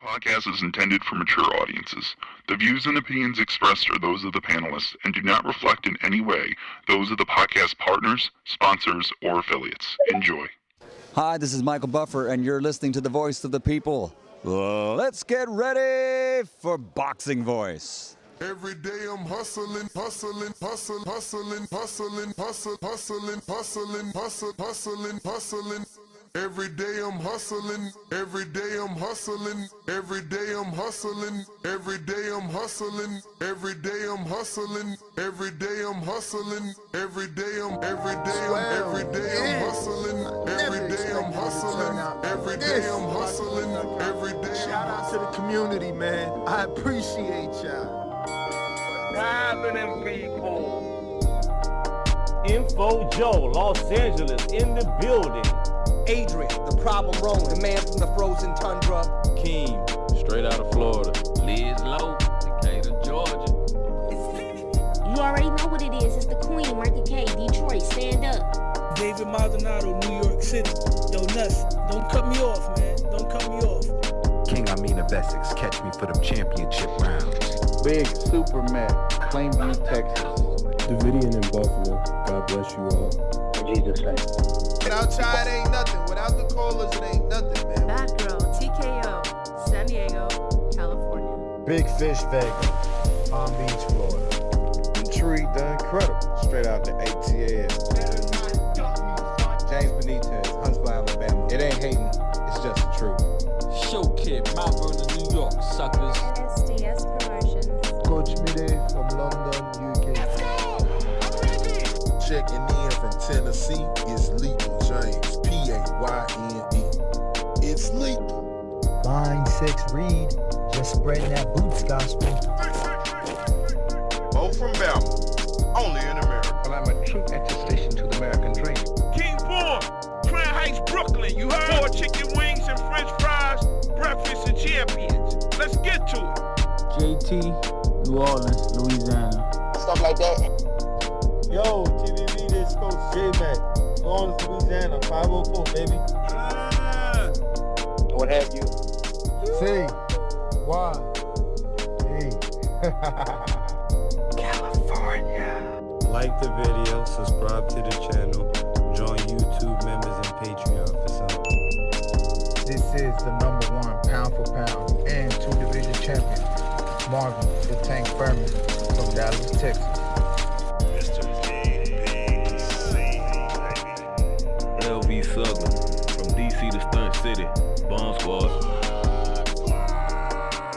podcast is intended for mature audiences. The views and opinions expressed are those of the panelists and do not reflect in any way those of the podcast partners, sponsors, or affiliates. Enjoy. Hi, this is Michael Buffer, and you're listening to the Voice of the People. Let's get ready for Boxing Voice. Every day I'm hustling, hustling, hustling, hustling, hustling, hustling, hustling, hustling, hustling, hustling, hustling. Every day I'm hustling, every day I'm hustling, every day I'm hustling, every day I'm hustling, every day I'm hustling, every day I'm hustling, every day I'm hustling, every day I'm hustling, every day I'm hustling, every day. Shout out to the community, man. I appreciate y'all. What's happening, people? Info Joe, Los Angeles, in the building. Adrian, the problem wrong, the man from the frozen tundra. Keem, straight out of Florida. Liz Lowe, Decatur, Georgia. You already know what it is. It's the Queen, Martha K, Detroit, stand up. David Maldonado, New York City. Yo, Nuss, don't cut me off, man. Don't cut me off. King Amin of Essex, catch me for them championship rounds. Big Superman, Plainview, Texas. Davidian in Buffalo. God bless you all. In Jesus' name. Outside ain't nothing. Without the callers, it ain't nothing, man. Bad Girl, TKO, San Diego, California. Big Fish, Vegas, Palm Beach, Florida. Tree, the Incredible, straight out the ATL. James Benitez, Huntsville, Alabama. It ain't hating, it's just the truth. Show Kid, Mount Vernon, New York, suckers. SDS Promotions. Coach Mide from London, UK. Checking in from Tennessee is Lethal James, P-A-Y-N-E. It's lethal. Line 6 Reed, just spreading that boots gospel. Bo from Bama, only in America. Well, I'm a true attestation to the American dream. King Born, Crown Heights, Brooklyn. You heard? 4 chicken wings and french fries, breakfast of champions. Let's get to it. JT, New Orleans, Louisiana. Stuff like that. Yo, TVV, this Coach J-Mac. New Orleans, Louisiana, 504, baby. What have you? C. Y. E. California. Like the video, subscribe to the channel, join YouTube members and Patreon for some. This is the #1 pound for pound and 2 division champion, Marvin the Tank Furman from Dallas, Texas. LV Southern, from DC to Stunt City, Bomb Squad.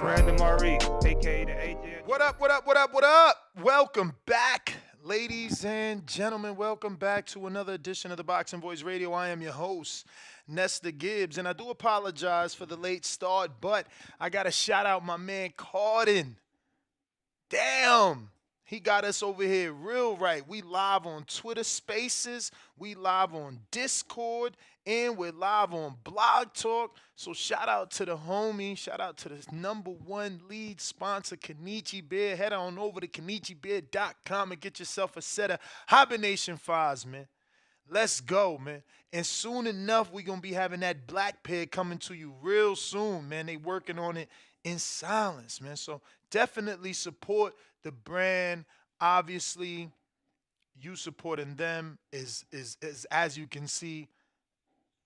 Brandon Maurice, a.k.a. the AJ. What up, what up, what up, what up? Welcome back, ladies and gentlemen. Welcome back to another edition of the Boxing Voice Radio. I am your host, Nesta Gibbs, and I do apologize for the late start, but I got to shout out my man, Cardin. Damn. He got us over here real right. We live on Twitter Spaces. We live on Discord. And we're live on Blog Talk. So shout out to the homie. Shout out to the #1 lead sponsor, Kenichi Beer. Head on over to KenichiBeer.com and get yourself a set of hibernation files, man. Let's go, man. And soon enough, we're going to be having that black pair coming to you real soon, man. They working on it in silence, man. So definitely support the brand. Obviously, you supporting them is as you can see,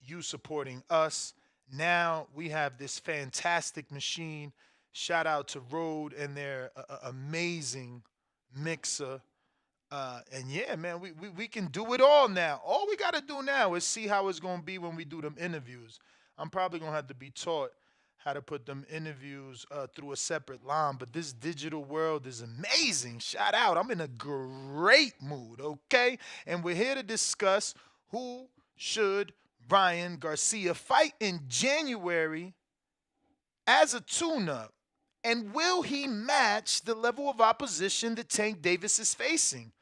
you supporting us. Now we have this fantastic machine. Shout out to Rode and their amazing mixer. And yeah, man, we can do it all now. All we got to do now is see how it's going to be when we do them interviews. I'm probably going to have to be taught how to put them interviews through a separate line. But this digital world is amazing. Shout out. I'm in a great mood, okay? And we're here to discuss who should Ryan Garcia fight in January as a tune-up. And will he match the level of opposition that Tank Davis is facing?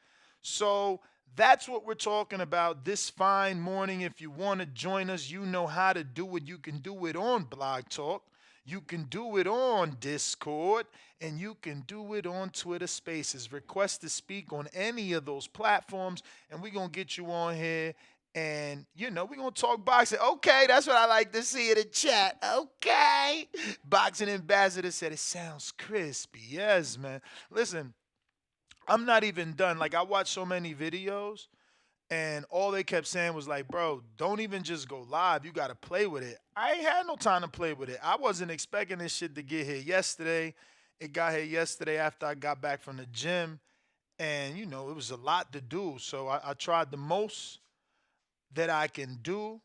So that's what we're talking about this fine morning. If you want to join us, you know how to do it. You can do it on Blog Talk. You can do it on Discord. And you can do it on Twitter Spaces. Request to speak on any of those platforms. And we're going to get you on here And, we're going to talk boxing. Okay, that's what I like to see in the chat. Okay. Boxing Ambassador said it sounds crispy. Yes, man. Listen, I'm not even done. Like, I watched so many videos, and all they kept saying was like, bro, don't even just go live. You got to play with it. I ain't had no time to play with it. I wasn't expecting this shit to get here yesterday. It got here yesterday after I got back from the gym. And, it was a lot to do. So I tried the most that I can do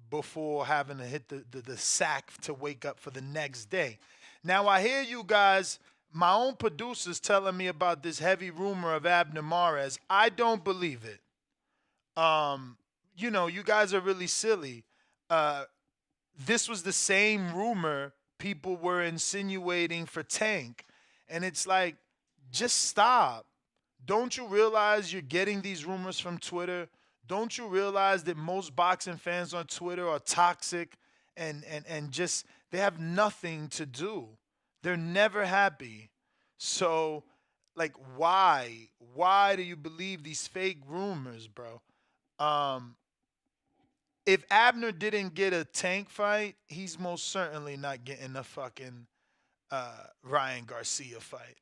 before having to hit the sack to wake up for the next day. Now, I hear you guys, my own producers telling me about this heavy rumor of Abner Mares. I don't believe it. You guys are really silly. This was the same rumor people were insinuating for Tank. And it's like, just stop. Don't you realize you're getting these rumors from Twitter? Don't you realize that most boxing fans on Twitter are toxic and just, they have nothing to do. They're never happy. So, like, why? Why do you believe these fake rumors, bro? If Abner didn't get a Tank fight, he's most certainly not getting a fucking Ryan Garcia fight.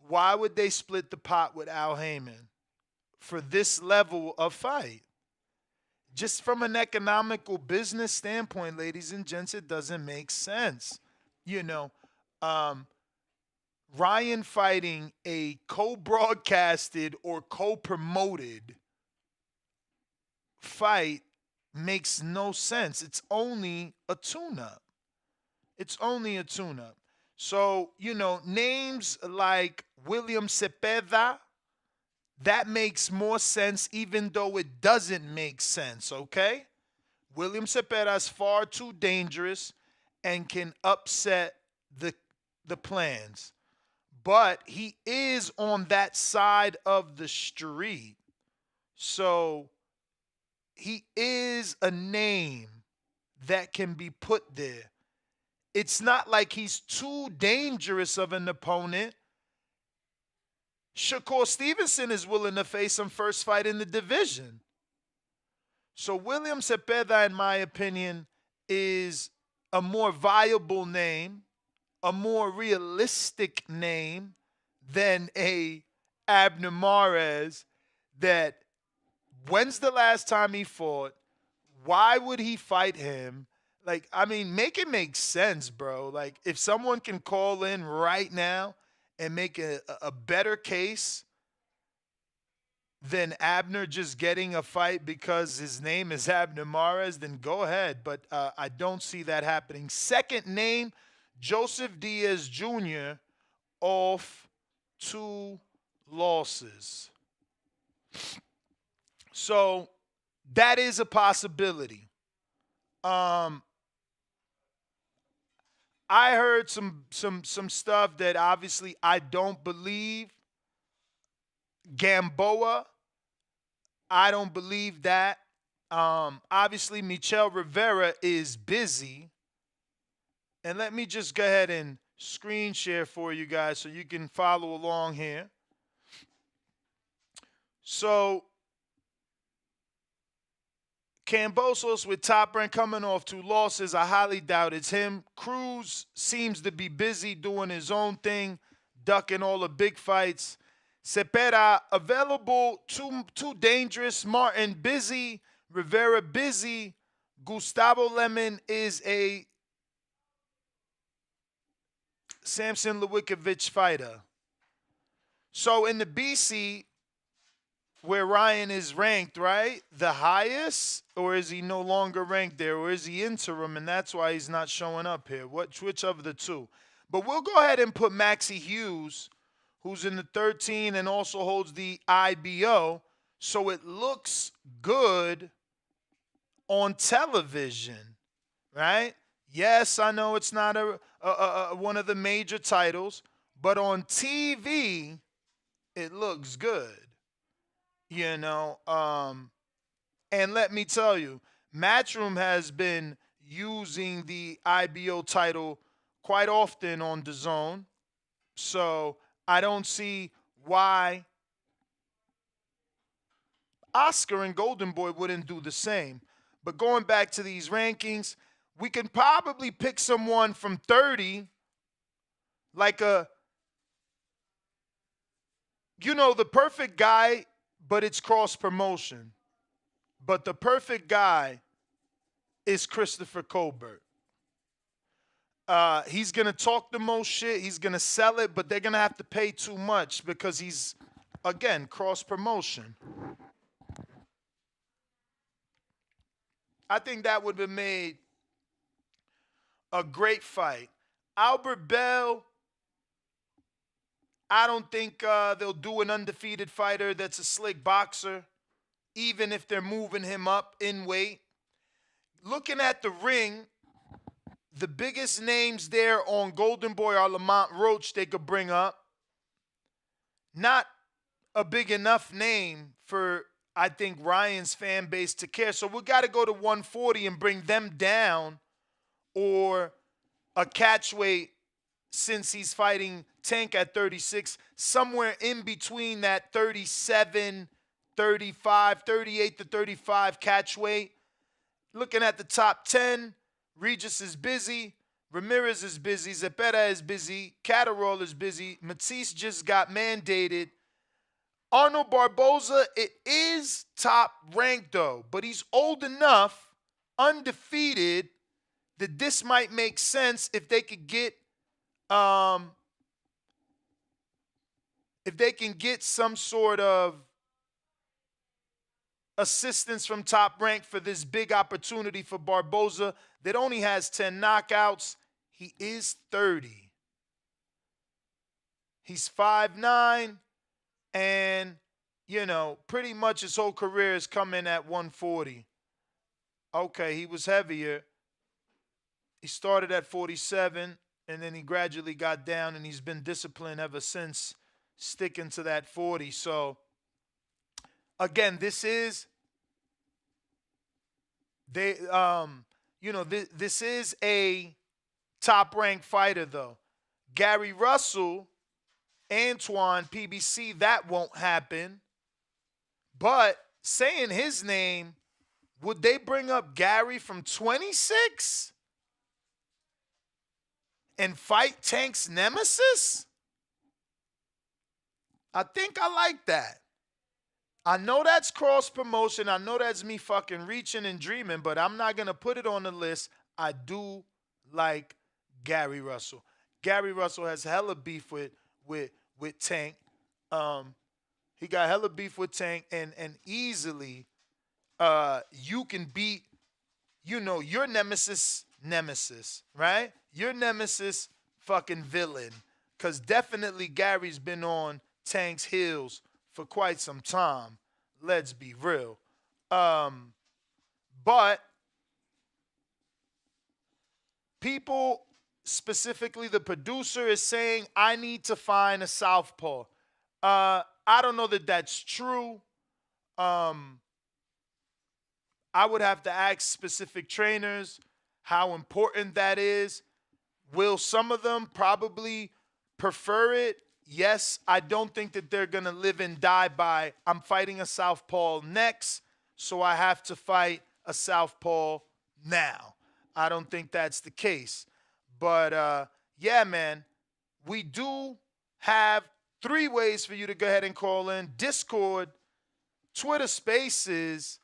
Why would they split the pot with Al Heyman for this level of fight? Just from an economical business standpoint, ladies and gents, it doesn't make sense. Ryan fighting a co-broadcasted or co-promoted fight makes no sense. It's only a tune-up. It's only a tune-up. So, names like William Cepeda, that makes more sense even though it doesn't make sense, okay? William Cepeda is far too dangerous and can upset the plans. But he is on that side of the street. So he is a name that can be put there. It's not like he's too dangerous of an opponent. Shakur Stevenson is willing to face him first fight in the division. So William Cepeda, in my opinion, is a more viable name, a more realistic name than a Abner Mares that, when's the last time he fought? Why would he fight him? Like, I mean, make it make sense, bro. Like, if someone can call in right now and make a better case than Abner just getting a fight because his name is Abner Mares, then go ahead. But I don't see that happening. Second name, Joseph Diaz Jr. off 2 losses. So that is a possibility. I heard some stuff that obviously I don't believe. Gamboa, I don't believe that. Obviously, Michel Rivera is busy. And let me just go ahead and screen share for you guys so you can follow along here. So, Kambosos with Top Rank coming off 2 losses. I highly doubt it's him. Cruz seems to be busy doing his own thing, ducking all the big fights. Cepeda available, too dangerous. Martin busy. Rivera busy. Gustavo Lemon is a Samson Lewickovich fighter. So in the BC, where Ryan is ranked, right? The highest? Or is he no longer ranked there? Or is he interim and that's why he's not showing up here? Which of the two? But we'll go ahead and put Maxie Hughes, who's in the 13 and also holds the IBO, so it looks good on television, right? Yes, I know it's not one of the major titles, but on TV, it looks good. And let me tell you, Matchroom has been using the IBO title quite often on DAZN. So I don't see why Oscar and Golden Boy wouldn't do the same. But going back to these rankings, we can probably pick someone from 30, like the perfect guy, but it's cross promotion. But the perfect guy is Christopher Colbert. He's going to talk the most shit. He's going to sell it, but they're going to have to pay too much because he's, again, cross promotion. I think that would have made a great fight. Albert Bell, I don't think they'll do an undefeated fighter that's a slick boxer, even if they're moving him up in weight. Looking at the ring, the biggest names there on Golden Boy are Lamont Roach they could bring up. Not a big enough name for, I think, Ryan's fan base to care. So we got to go to 140 and bring them down, or a catchweight, since he's fighting Tank at 36, somewhere in between that 37, 35, 38 to 35 catchweight. Looking at the top 10, Regis is busy, Ramirez is busy, Zepeda is busy, Catterall is busy, Matisse just got mandated. Arnold Barboza, it is top ranked though, but he's old enough, undefeated, that this might make sense if they could get some sort of assistance from Top Rank for this big opportunity for Barboza that only has 10 knockouts. He is 30. He's 5'9", and, pretty much his whole career has come in at 140. Okay, he was heavier. He started at 47, and then he gradually got down, and he's been disciplined ever since, sticking to that 40. So, again, this is this is a top-ranked fighter, though. Gary Russell, Antoine, PBC, that won't happen. But saying his name, would they bring up Gary from 26 and fight Tank's nemesis? I think I like that. I know that's cross promotion. I know that's me fucking reaching and dreaming, but I'm not going to put it on the list. I do like Gary Russell. Gary Russell has hella beef with Tank. He got hella beef with Tank, and easily you can beat, your nemesis, right? Your nemesis fucking villain. Because definitely Gary's been on Tank's heels for quite some time. Let's be real. But people, specifically the producer, is saying, I need to find a southpaw. I don't know that that's true. I would have to ask specific trainers how important that is. Will some of them probably prefer it? Yes. I don't think that they're going to live and die by, I'm fighting a southpaw next, so I have to fight a southpaw now. I don't think that's the case. But, yeah, man, we do have 3 ways for you to go ahead and call in: Discord, Twitter Spaces,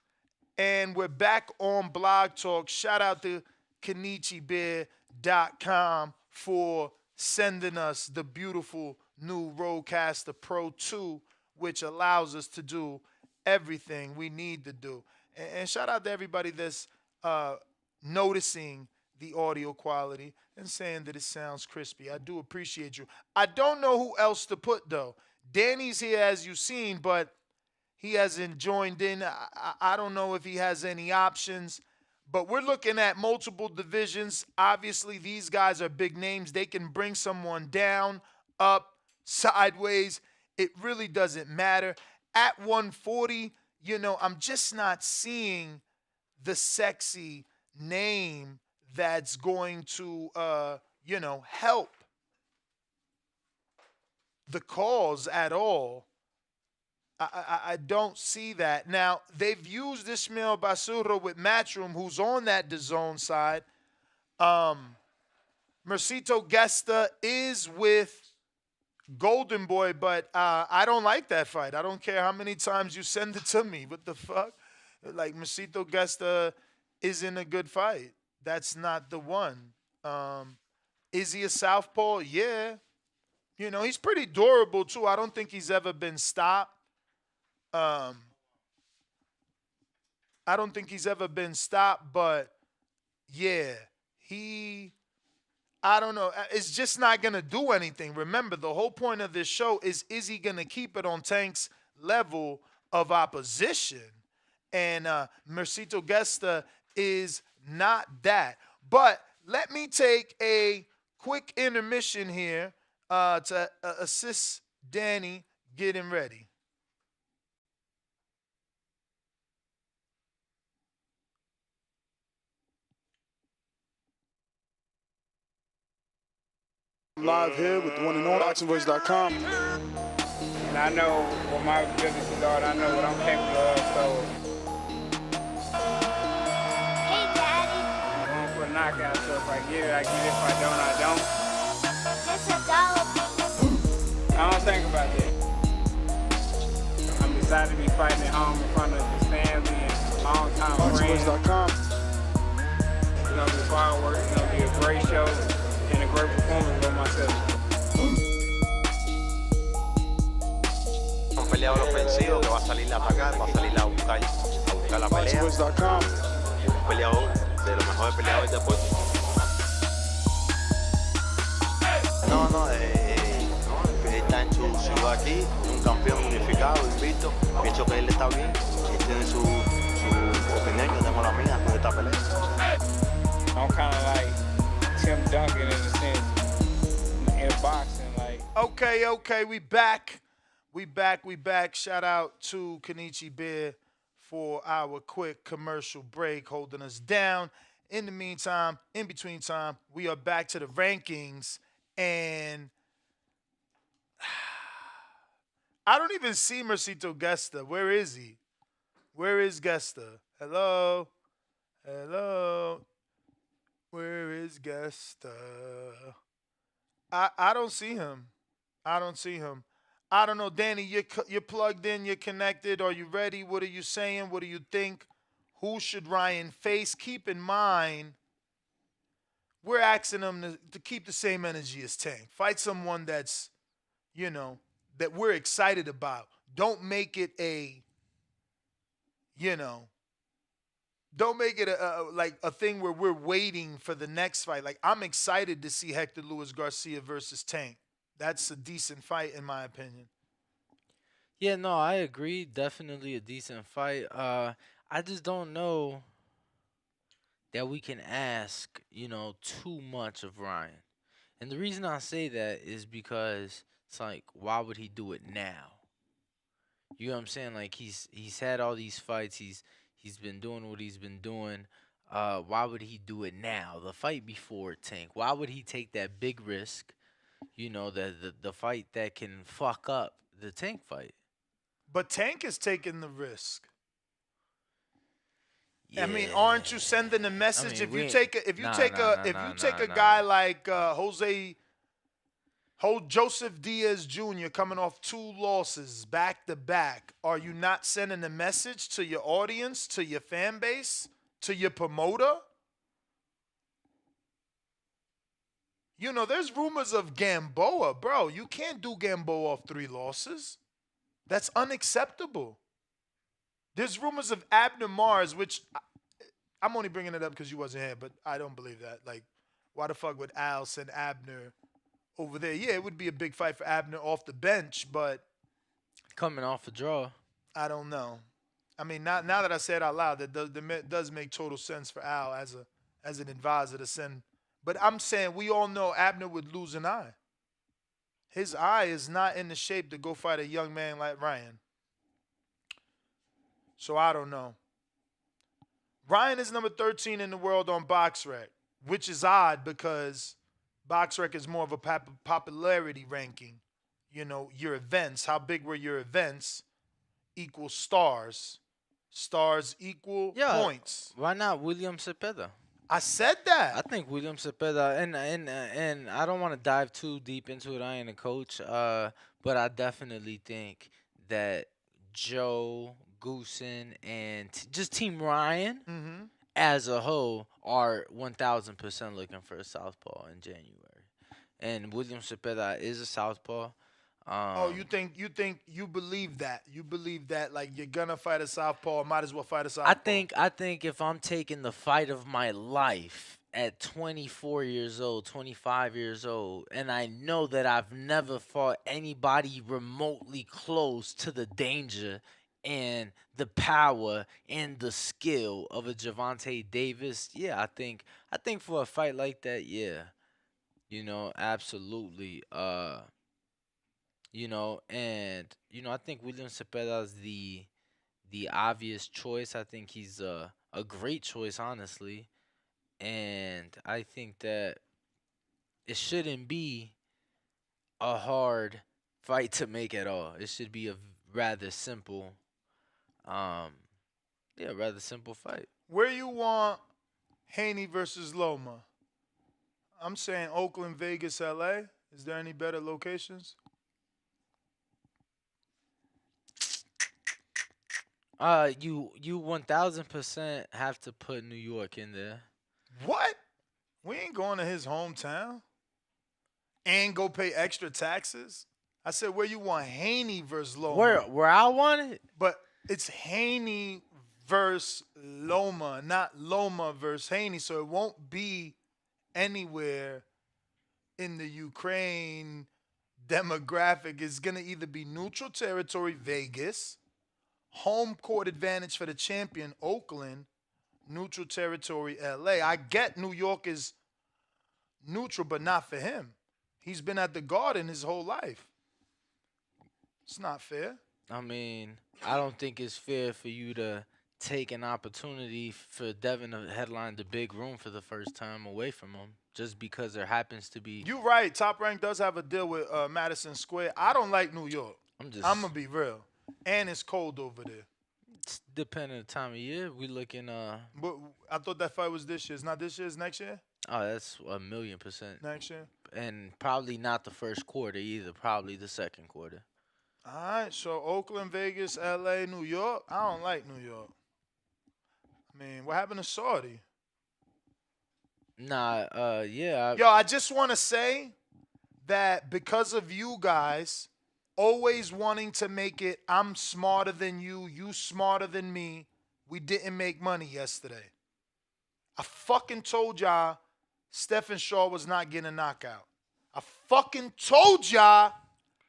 and we're back on Blog Talk. Shout out to KenichiBeer.com for sending us the beautiful new Rodecaster Pro 2, which allows us to do everything we need to do. And shout out to everybody that's noticing the audio quality and saying that it sounds crispy. I do appreciate you. I don't know who else to put, though. Danny's here, as you've seen, but he hasn't joined in. I don't know if he has any options. But we're looking at multiple divisions. Obviously, these guys are big names. They can bring someone down, up, sideways. It really doesn't matter. At 140, I'm just not seeing the sexy name that's going to, help the cause at all. I don't see that. Now, they've used Ismael Basuro with Matchroom, who's on that DAZN side. Mercito Gesta is with Golden Boy, but I don't like that fight. I don't care how many times you send it to me. What the fuck? Like, Mercito Gesta isn't a good fight. That's not the one. Is he a southpaw? Yeah. You know, he's pretty durable, too. I don't think he's ever been stopped. I don't think he's ever been stopped, but yeah, I don't know. It's just not going to do anything. Remember, the whole point of this show is he going to keep it on Tank's level of opposition? And Mercito Gesta is not that. But let me take a quick intermission here to assist Danny getting ready. I'm live here with the one and only BoxingVoice.com. And I know what my abilities are, and I know what I'm capable of, so. Hey, Daddy. I'm going for a knockout, so if I get it, I get it. If I don't, I don't. Just $1. I don't think about that. I'm excited to be fighting at home in front of his family and long-time friends. BoxingVoice.com. It's going to be fireworks. It's going to be a great show. And a great performance by myself. Un peleador ofensivo que va a salir a atacar, va a salir a buscar la pelea. Un peleador de los mejores peleadores del deporte. No, él está en su ciudad aquí, un campeón unificado, invicto. Pienso que él está bien, él tiene su opinión, yo tengo la mía con esta pelea. I'm kind of like Tim Duncan in a sense, in boxing, like. Okay, we back. We back. Shout out to Kenichi Beer for our quick commercial break, holding us down. In the meantime, in between time, we are back to the rankings, and I don't even see Mercito Gesta. Where is he? Where is Gesta? Hello? Where is Gesta? I don't see him. I don't know, Danny. You're plugged in. You're connected. Are you ready? What are you saying? What do you think? Who should Ryan face? Keep in mind, we're asking him to keep the same energy as Tank. Fight someone that's, that we're excited about. Don't make it Don't make it a thing where we're waiting for the next fight. Like, I'm excited to see Hector Luis Garcia versus Tank. That's a decent fight, in my opinion. Yeah, no, I agree. Definitely a decent fight. I just don't know that we can ask, too much of Ryan. And the reason I say that is because it's like, why would he do it now? You know what I'm saying? Like, he's had all these fights. He's been doing what he's been doing. Why would he do it now? The fight before Tank. Why would he take that big risk? The fight that can fuck up the Tank fight. But Tank is taking the risk. Yeah. I mean, aren't you sending a message if you take a guy like Joseph Diaz Jr. coming off 2 losses back to back? Are you not sending a message to your audience, to your fan base, to your promoter? There's rumors of Gamboa, bro. You can't do Gamboa off 3 losses. That's unacceptable. There's rumors of Abner Mars, which I'm only bringing it up because you wasn't here, but I don't believe that. Like, why the fuck would Al send Abner over there? Yeah, it would be a big fight for Abner off the bench, but coming off a draw, I don't know. I mean, now that I say it out loud, that does make total sense for Al as an advisor to send. But I'm saying we all know Abner would lose an eye. His eye is not in the shape to go fight a young man like Ryan. So I don't know. Ryan is number 13 in the world on BoxRec, which is odd because BoxRec is more of a popularity ranking. Your events. How big were your events? equals stars. Stars equal points. Why not William Cepeda? I said that. I think William Cepeda, and I don't want to dive too deep into it. I ain't a coach, but I definitely think that Joe, Goosen, and just Team Ryan as a whole are 1,000% looking for a southpaw in January. And William Cepeda is a southpaw. You believe that? You believe that like you're gonna fight a southpaw, might as well fight a southpaw. I think if I'm taking the fight of my life at 24 years old, 25 years old, and I know that I've never fought anybody remotely close to the danger and the power and the skill of a Gervonta Davis, I think for a fight like that, absolutely. I think William Cepeda is the obvious choice. I think he's a great choice, honestly. And I think that it shouldn't be a hard fight to make at all. It should be a rather simple, rather simple fight. Where you want Haney versus Loma? I'm saying Oakland, Vegas, LA. Is there any better locations? You 1,000% have to put New York in there. What? We ain't going to his hometown and go pay extra taxes. I said where you want Haney versus Loma. Where I want it? But it's Haney versus Loma, not Loma versus Haney. So it won't be anywhere in the Ukraine demographic. It's going to either be neutral territory, Vegas, home court advantage for the champion, Oakland, neutral territory, LA. I get New York is neutral, but not for him. He's been at the Garden his whole life. It's not fair. I mean, I don't think it's fair for you to take an opportunity for Devin to headline the big room for the first time away from him just because there happens to be. You're right. Top Rank does have a deal with Madison Square. I don't like New York. I'm going to be real. And it's cold over there. It's depending on the time of year. We looking. But I thought that fight was this year. It's not this year. It's next year. Oh, that's 1,000,000%. Next year. And probably not the first quarter either. Probably the second quarter. All right. So Oakland, Vegas, LA, New York. I don't like New York. I mean, what happened to Saudi? Nah. Yeah. Yo, I just want to say that because of you guys always wanting to make it, I'm smarter than you, you smarter than me, we didn't make money yesterday. I fucking told y'all Stephen Shaw was not getting a knockout. I fucking told y'all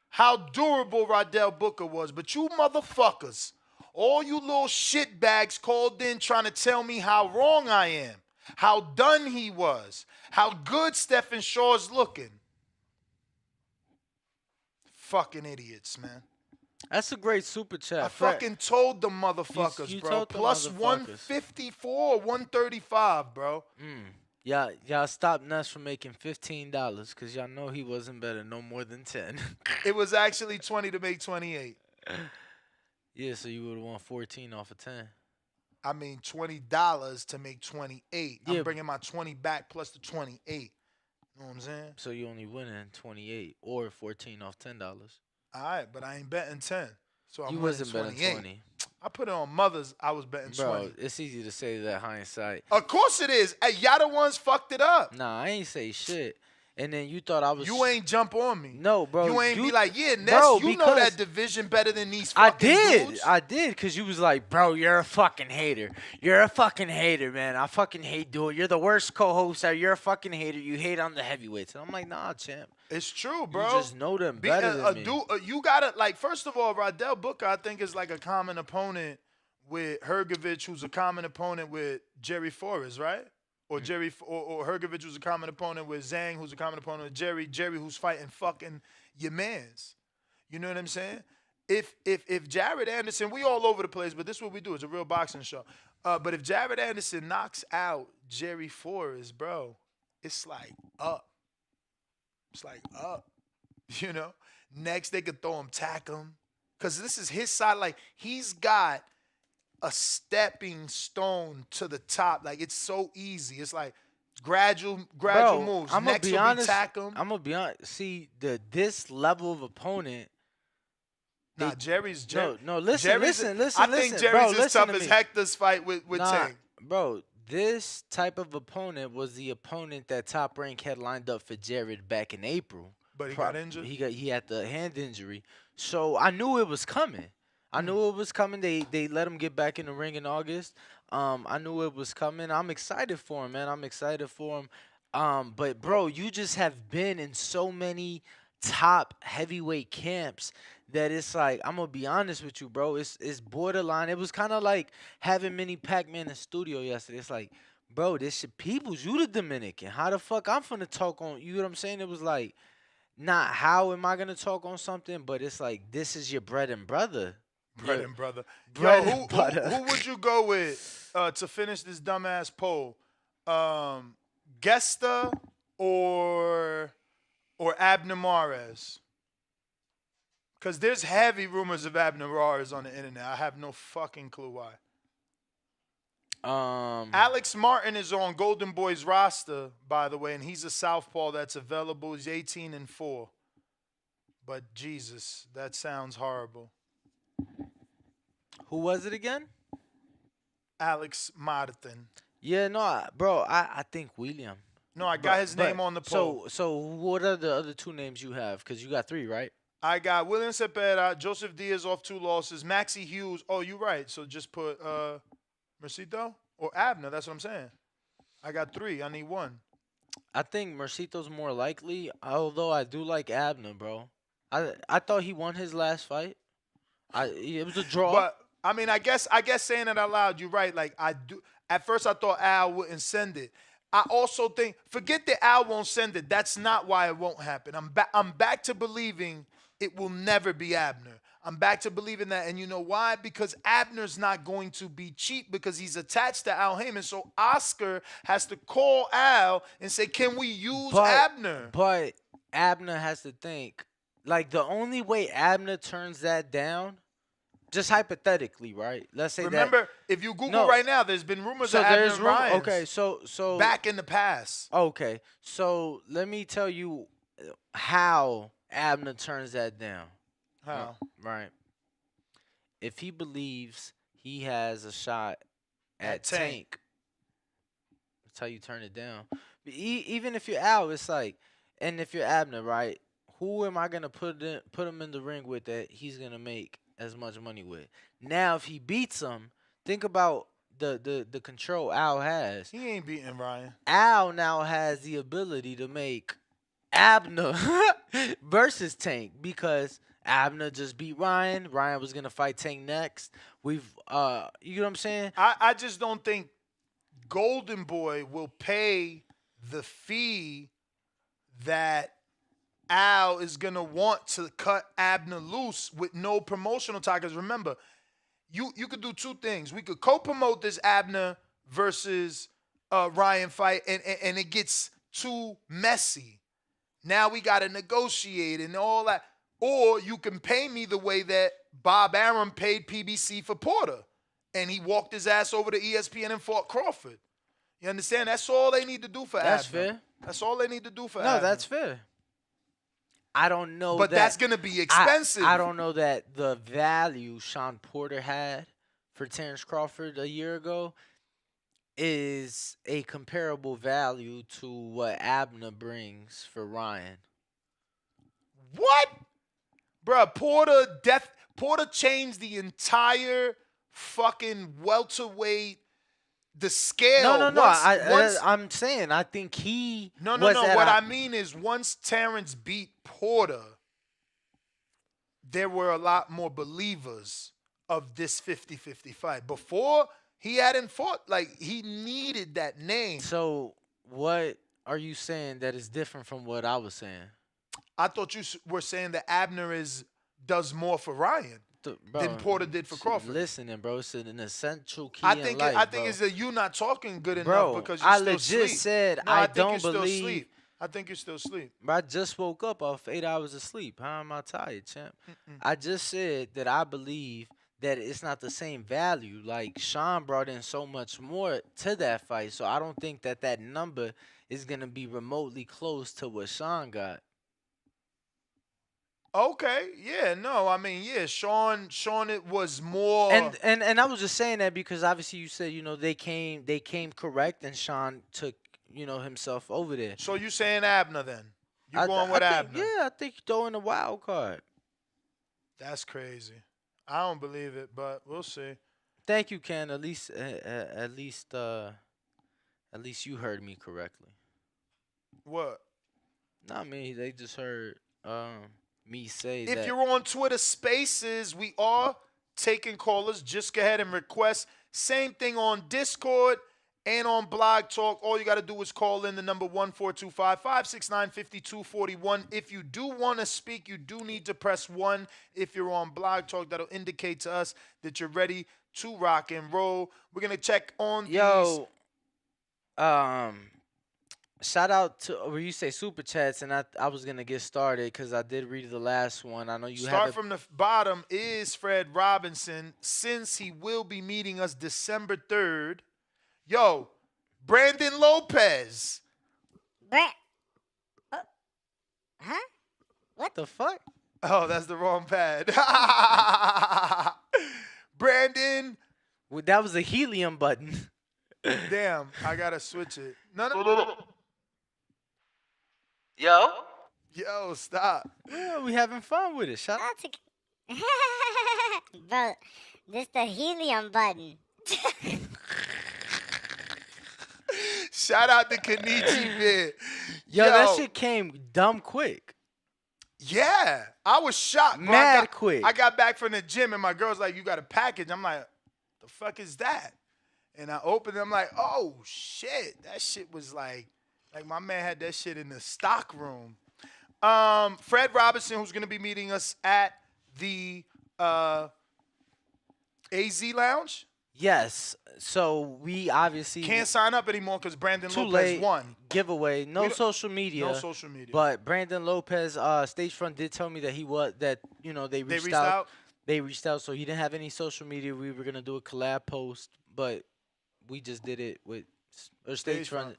how durable Rydell Booker was. But you motherfuckers, all you little shitbags called in trying to tell me how wrong I am, how done he was, how good Stephen Shaw's looking. Fucking idiots, man. That's a great super chat. I fucking told the motherfuckers, you bro. told the Plus motherfuckers. 154, 135, bro. Y'all stopped Ness from making $15 because y'all know he wasn't better no more than 10. It was actually 20 to make 28. Yeah, so you would have won 14 off of 10. I mean, $20 to make 28. Yeah. I'm bringing my 20 back plus the 28. You know what I'm saying? So you only winning 28 or 14 off $10. All right, but I ain't betting 10. So I'm You winning wasn't 28. betting 20. I put it on mothers. I was betting 20. Bro, it's easy to say that hindsight. Of course it is. Hey, y'all the ones fucked it up. Nah, I ain't say shit. And then you thought I was. You ain't jump on me. No, bro. You ain't be like, yeah, Ness, bro, you know that division better than these I fucking did. dudes. I did, because you was like, bro, you're a fucking hater. You're a fucking hater, man. I fucking hate doing it. You're the worst co-host ever. You're a fucking hater. You hate on the heavyweights. And I'm like, nah, champ. It's true, bro. You just know them better than me. You gotta, like, first of all, Rydell Booker, I think, is like a common opponent with Hergovich, who's a common opponent with Jerry Forrest, right? Or Jerry, or Hergovich, who's a common opponent with Zhang, who's a common opponent with Jerry. Jerry, who's fighting fucking your mans. You know what I'm saying? If Jared Anderson, we all over the place, but this is what we do. It's a real boxing show. But if Jared Anderson knocks out Jerry Forrest, bro, it's like up. It's like up. You know? Next, they could throw him, tack him. because this is his side. Like, he's got a stepping stone to the top. Like, it's so easy. It's like gradual moves. I'm Next gonna be will honest. be Takum. I'm gonna be honest. See, this level of opponent. Nah, Jerry's No, listen. I think Jerry's as tough as Hector's fight with Tank. Bro, this type of opponent was the opponent that Top Rank had lined up for Jared back in April. But he got injured? He had the hand injury. So I knew it was coming. They let him get back in the ring in August. I knew it was coming. I'm excited for him, man. I'm excited for him. But bro, you just have been in so many top heavyweight camps that it's like, I'm gonna be honest with you, bro. It's borderline. It was kind of like having Mini Pac-Man in the studio yesterday. It's like, bro, this shit people's, you the Dominican. How the fuck I'm finna talk on, you know what I'm saying? It was like, not how am I gonna talk on something, but it's like, this is your bread and brother. Bread and brother. Bread Yo, and butter. Who would you go with to finish this dumbass poll? Gesta or Abner Mares? Because there's heavy rumors of Abner Mares on the internet. I have no fucking clue why. Alex Martin is on Golden Boy's roster, by the way, and he's a southpaw that's available. He's 18-4. But Jesus, that sounds horrible. Who was it again? Alex Martin. Yeah, no, bro, I think William. No, I got his name on the poll. So what are the other two names you have? Because you got three, right? I got William Cepeda, Joseph Diaz off 2 losses, Maxie Hughes. Oh, you're right. So just put Mercito or Abner. That's what I'm saying. I got 3. I need 1. I think Mercito's more likely, although I do like Abner, bro. I thought he won his last fight. It was a draw. But I mean, I guess saying it out loud, you're right. Like, I do. At first, I thought Al wouldn't send it. I also think, forget that Al won't send it. That's not why it won't happen. I'm back to believing it will never be Abner. I'm back to believing that. And you know why? Because Abner's not going to be cheap because he's attached to Al Heyman. So Oscar has to call Al and say, can we use Abner? But Abner has to think, like, the only way Abner turns that down, just hypothetically, right? Let's say Remember, if you Google right now, there's been rumors of Abner and Ryan. Okay, so back in the past. Okay, so let me tell you how Abner turns that down. How? Right. If he believes he has a shot at Tank, that's how you turn it down. Even if you're Al, it's like, and if you're Abner, right? Who am I gonna put him in the ring with that he's gonna make as much money with? Now, if he beats him, think about the control Al has. He ain't beating Ryan. Al now has the ability to make Abner versus Tank because Abner just beat Ryan. Ryan was gonna fight Tank next. You know what I'm saying? I just don't think Golden Boy will pay the fee that Al is going to want to cut Abner loose with no promotional tie. Because remember, you could do 2 things. We could co-promote this Abner versus Ryan fight, and it gets too messy. Now we got to negotiate and all that. Or you can pay me the way that Bob Arum paid PBC for Porter, and he walked his ass over to ESPN and fought Crawford. You understand? That's all they need to do for Abner. That's fair. That's all they need to do for No, Abner. that's fair. I don't know, but that's going to be expensive. I don't know that the value Sean Porter had for Terrence Crawford a year ago is a comparable value to what Abner brings for Ryan. What? Bruh, Porter changed the entire fucking welterweight, the scale. No. I'm saying I think he. No. What I mean is, once Terrence beat Porter, there were a lot more believers of this 50-50 fight. Before, he hadn't fought. Like, he needed that name. So what are you saying that is different from what I was saying? I thought you were saying that Abner does more for Ryan than Porter did for Crawford. Listening, bro, it's an essential key in life, I think it's that you not talking good bro, enough because I you still legit sleep. said No, I think don't you still believe. sleep. I think you're still asleep. But I just woke up off 8 hours of sleep. How am I tired, champ? I just said that I believe that it's not the same value. Like, Sean brought in so much more to that fight, so I don't think that that number is going to be remotely close to what Sean got. Okay, yeah, no, I mean, yeah, Sean, it was more. And I was just saying that because obviously you said, they came correct, and Sean took, himself over there. So you saying Abner then? You going with Abner? Yeah, I think throwing a wild card. That's crazy. I don't believe it, but we'll see. Thank you, Ken. At least you heard me correctly. What? Not me. They just heard me say that. If you're on Twitter Spaces, we are taking callers. Just go ahead and request. Same thing on Discord and on Blog Talk. All you got to do is call in the number 1-425-569-5241. If you do want to speak, you do need to press 1. If you're on Blog Talk, that'll indicate to us that you're ready to rock and roll. We're going to check on these. Shout out to where you say super chats, and I was gonna get started because I did read the last one. I know you start from the bottom is Fred Robinson, since he will be meeting us December 3rd. Yo, Brandon Lopez. Huh? What the fuck? Oh, that's the wrong pad. Brandon. Well, that was a helium button. Damn, I gotta switch it. No. Yo, stop. Yeah, we having fun with it. Shout out to bro, this the helium button. Shout out to Kenichi, man. Yo, that shit came dumb quick. Yeah, I was shocked. Mad quick. I got back from the gym and my girl's like, "You got a package?" I'm like, "The fuck is that?" And I opened it. I'm like, "Oh shit!" That shit was like my man had that shit in the stock room. Fred Robinson, who's going to be meeting us at the AZ Lounge. Yes. So we obviously can't sign up anymore because Brandon Lopez late. won. Giveaway. No social media. No social media. But Brandon Lopez, Stage Front did tell me that they reached out. They reached out, so he didn't have any social media. We were gonna do a collab post, but we just did it with Stage Front.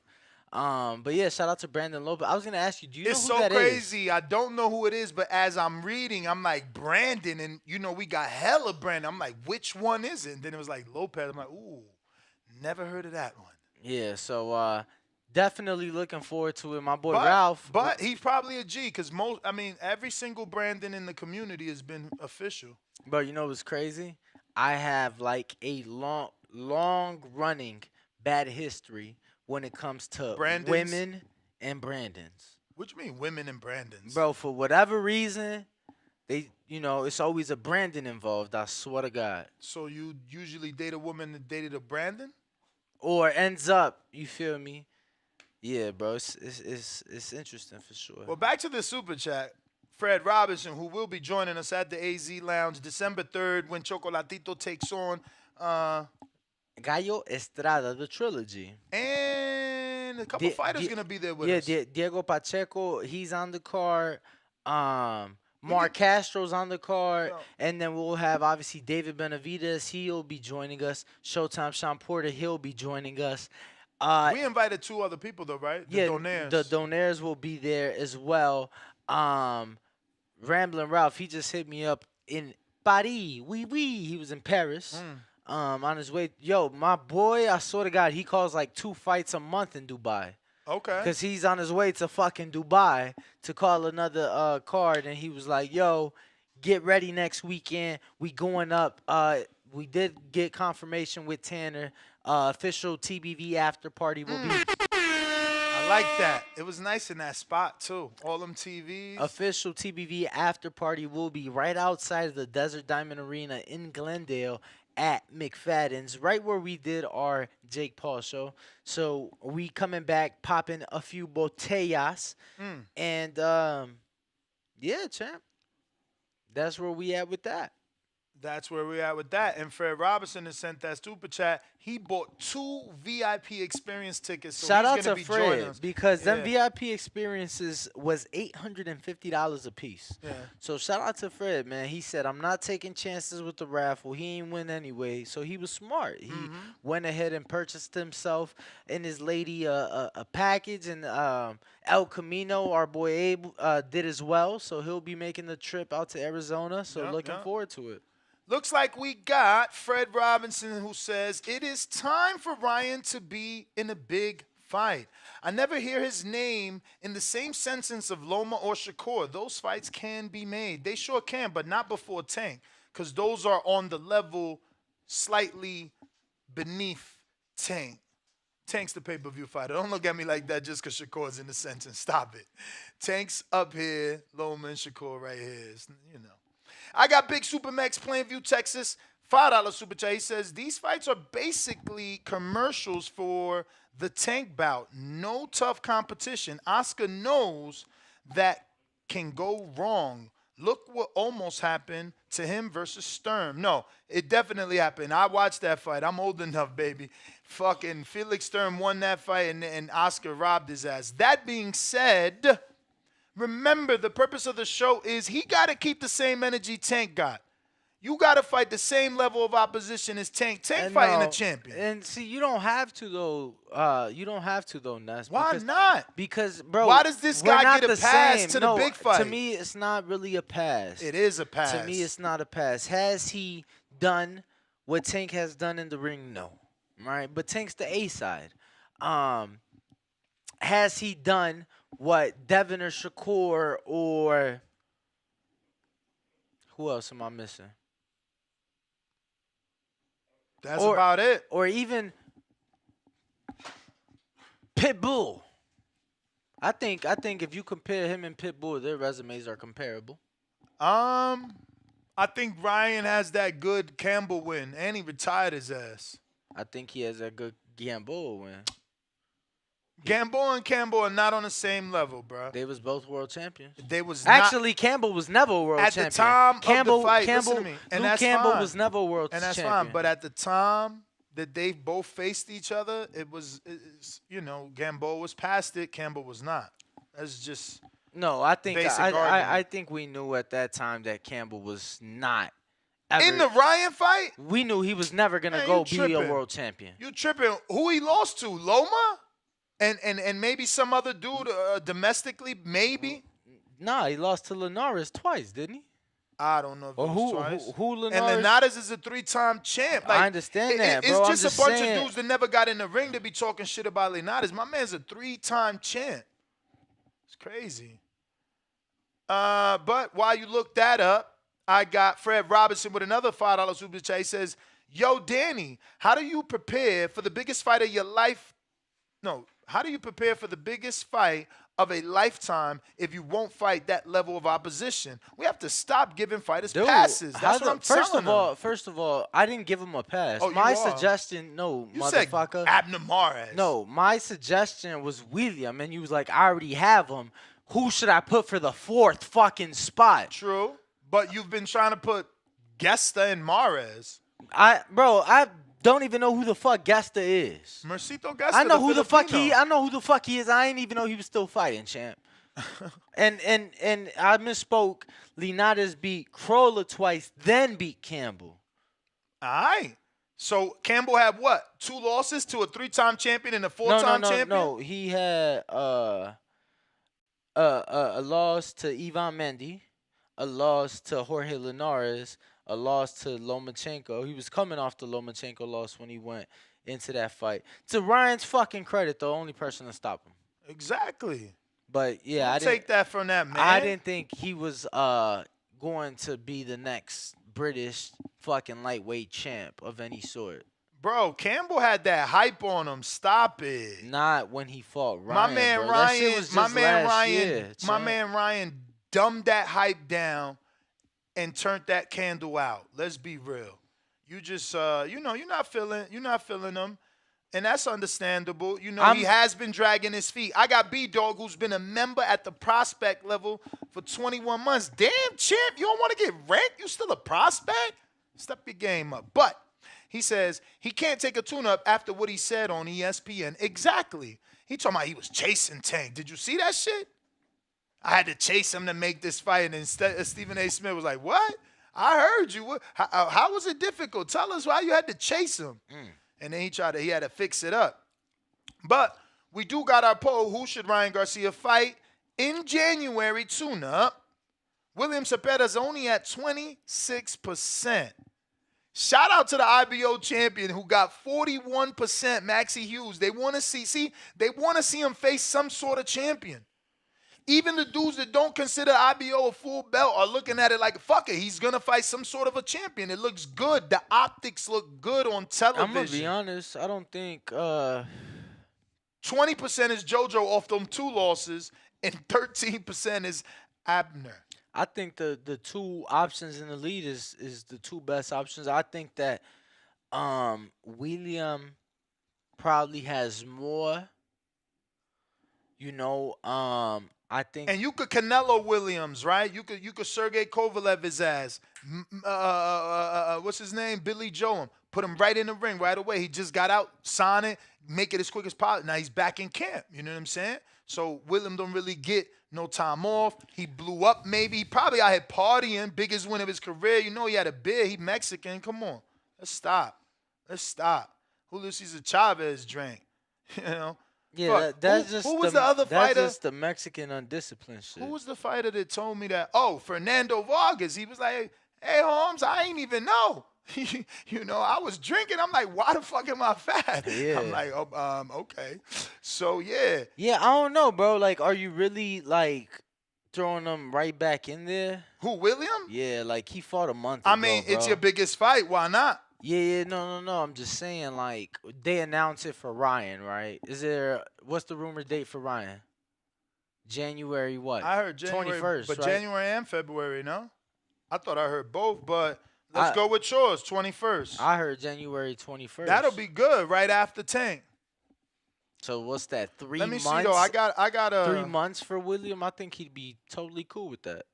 But yeah, shout out to Brandon Lopez. I was gonna ask you, do you know who that is? It's so crazy. I don't know who it is, but as I'm reading, I'm like, Brandon, and we got hella Brandon. I'm like, which one is it? And then it was like Lopez. I'm like, ooh, never heard of that one. Yeah, so definitely looking forward to it. My boy Ralph. But he's probably a G because every single Brandon in the community has been official. But you know what's crazy? I have like a long running bad history when it comes to women and Brandons. What you mean women and Brandons? Bro, for whatever reason, it's always a Brandon involved, I swear to God. So you usually date a woman that dated a Brandon? Or ends up, you feel me? Yeah, bro, it's interesting for sure. Well, back to the super chat. Fred Robinson, who will be joining us at the AZ Lounge December 3rd when Chocolatito takes on Gallo Estrada, the trilogy. And a couple fighters going to be there with us. Yeah, Diego Pacheco, he's on the card. Mark Castro's on the card. And then we'll have, obviously, David Benavidez. He'll be joining us. Showtime Sean Porter, he'll be joining us. We invited 2 other people, though, right? The Donaires. The Donaires will be there as well. Ramblin' Ralph, he just hit me up in Paris. He was in Paris. On his way. Yo, my boy, I swear to God, he calls like 2 fights a month in Dubai. Okay. Because he's on his way to fucking Dubai to call another card. And he was like, yo, get ready next weekend. We going up. We did get confirmation with Tanner. Official TBV after party will be. I like that. It was nice in that spot, too. All them TVs. Official TBV after party will be right outside of the Desert Diamond Arena in Glendale at McFadden's, right where we did our Jake Paul show. So we coming back, popping a few botellas. And, yeah, champ. That's where we at with that. That's where we're at with that. And Fred Robinson has sent that super chat. He bought 2 VIP experience tickets. So Shout he's out gonna to be joining Fred us. because them VIP experiences was $850 a piece. Yeah. So shout out to Fred, man. He said, I'm not taking chances with the raffle. He ain't win anyway. So he was smart. He went ahead and purchased himself and his lady a package. And El Camino, our boy Abe, did as well. So he'll be making the trip out to Arizona. So looking forward to it. Looks like we got Fred Robinson, who says, it is time for Ryan to be in a big fight. I never hear his name in the same sentence of Loma or Shakur. Those fights can be made. They sure can, but not before Tank, because those are on the level slightly beneath Tank. Tank's the pay-per-view fighter. Don't look at me like that just because Shakur's in the sentence. Stop it. Tank's up here, Loma and Shakur right here. It's, you know. I got Big Super Max, Plainview, Texas. $5 super chat. He says, these fights are basically commercials for the Tank bout. No tough competition. Oscar knows that can go wrong. Look what almost happened to him versus Sturm. No, it definitely happened. I watched that fight. I'm old enough, baby. Fucking Felix Sturm won that fight, and Oscar robbed his ass. That being said, remember, the purpose of the show is he got to keep the same energy Tank got. You got to fight the same level of opposition as Tank. Tank fighting a champion. And see, you don't have to, though. You don't have to, though, Ness. Why not? Because, bro, why does this guy get a pass to the big fight? To me, it's not really a pass. It is a pass. To me, it's not a pass. Has he done what Tank has done in the ring? No. Right? But Tank's the A side. Has he done what Devin or Shakur or who else am I missing? That's about it. Or even Pitbull. I think if you compare him and Pitbull, their resumes are comparable. I think Ryan has that good Campbell win, and he retired his ass. I think he has a good Gamboa win. Gamboa and Campbell are not on the same level, bro. They was both world champions. They was actually Campbell was never a world champion. At the time Campbell, of the fight, Campbell, listen to me, and Luke that's Campbell fine. was never a world and that's champion. fine. But at the time that they both faced each other, you know, Gamboa was past it. Campbell was not. That's just no. I think basic I think we knew at that time that Campbell was not. Ever. In the Ryan fight, we knew he was never gonna go be a world champion. You tripping? Who he lost to? Loma? And maybe some other dude domestically, maybe? Nah, he lost to Linares twice, didn't he? I don't know if it was twice. Who Linares? And Linares is a 3-time champ. Like, I understand that, bro. It's just a bunch of dudes that never got in the ring to be talking shit about Linares. My man's a 3-time champ. It's crazy. But while you look that up, I got Fred Robinson with another $5 super chat. He says, yo, Danny, how do you prepare for the biggest fight of your life? No. How do you prepare for the biggest fight of a lifetime if you won't fight that level of opposition? We have to stop giving fighters passes. That's what I'm telling them. First of all, I didn't give him a pass. Oh, my suggestion, no, you motherfucker. Said Abner Mares. No, my suggestion was William, and you was like, I already have him. Who should I put for the 4th fucking spot? True, but you've been trying to put Gesta and Mares. I don't even know who the fuck Gesta is. Mercito Gesta. I know who the fuck he. I know who the fuck he is. I ain't even know he was still fighting, champ. and I misspoke. Linares beat Crawler twice, then beat Campbell. All right. So Campbell had what? 2 losses to a 3-time champion and a 4-time champion? No. He had a loss to Ivan Mendy, a loss to Jorge Linares, a loss to Lomachenko. He was coming off the Lomachenko loss when he went into that fight. To Ryan's fucking credit, the only person to stop him. Exactly. But yeah, I take that from that man. I didn't think he was going to be the next British fucking lightweight champ of any sort. Bro, Campbell had that hype on him. Stop it. Not when he fought Ryan. My man Ryan dumbed that hype down and turned that candle out. Let's be real. You just you're not feeling them. And that's understandable. He has been dragging his feet. I got B-Dog, who's been a member at the prospect level for 21 months. Damn, champ, you don't want to get ranked? You still a prospect? Step your game up. But he says he can't take a tune-up after what he said on ESPN. Exactly. He talking about he was chasing Tank. Did you see that shit? I had to chase him to make this fight. And instead, Stephen A. Smith was like, what? I heard you. How was it difficult? Tell us why you had to chase him. And then he had to fix it up. But we do got our poll. Who should Ryan Garcia fight in January tune-up? William Cepeda's only at 26%. Shout out to the IBO champion who got 41%, Maxie Hughes. They want to see him face some sort of champion. Even the dudes that don't consider IBO a full belt are looking at it like, fuck it, he's going to fight some sort of a champion. It looks good. The optics look good on television. I'm going to be honest. I don't think 20% is JoJo off them 2 losses, and 13% is Abner. I think the 2 options in the lead is the 2 best options. I think that William probably has more. I think. And you could Canelo Williams, right? You could Sergey Kovalev his ass. What's his name? Billy Joe him. Put him right in the ring right away. He just got out, sign it, make it as quick as possible. Now he's back in camp. You know what I'm saying? So William don't really get no time off. He blew up maybe. He probably out here partying. Biggest win of his career. You know he had a beer. He Mexican. Come on. Let's stop. Julio Cesar Chavez drank. You know? Yeah, who was the other fighter? That's just the Mexican undisciplined shit. Who was the fighter that told me that? Oh, Fernando Vargas. He was like, hey, Holmes, I ain't even know. I was drinking. I'm like, why the fuck am I fat? Yeah. I'm like, okay. So, yeah. Yeah, I don't know, bro. Like, are you really, like, throwing them right back in there? Who, William? Yeah, like, he fought a month ago, I mean, it's your biggest fight. Why not? Yeah, no. I'm just saying, like, they announced it for Ryan, right? What's the rumored date for Ryan? January what? I heard January 21st, but right? January and February, no? I thought I heard both, but let's go with yours, 21st. I heard January 21st. That'll be good, right after Tank. So what's that, 3 months? Let me see, though. I got 3 months for William. I think he'd be totally cool with that.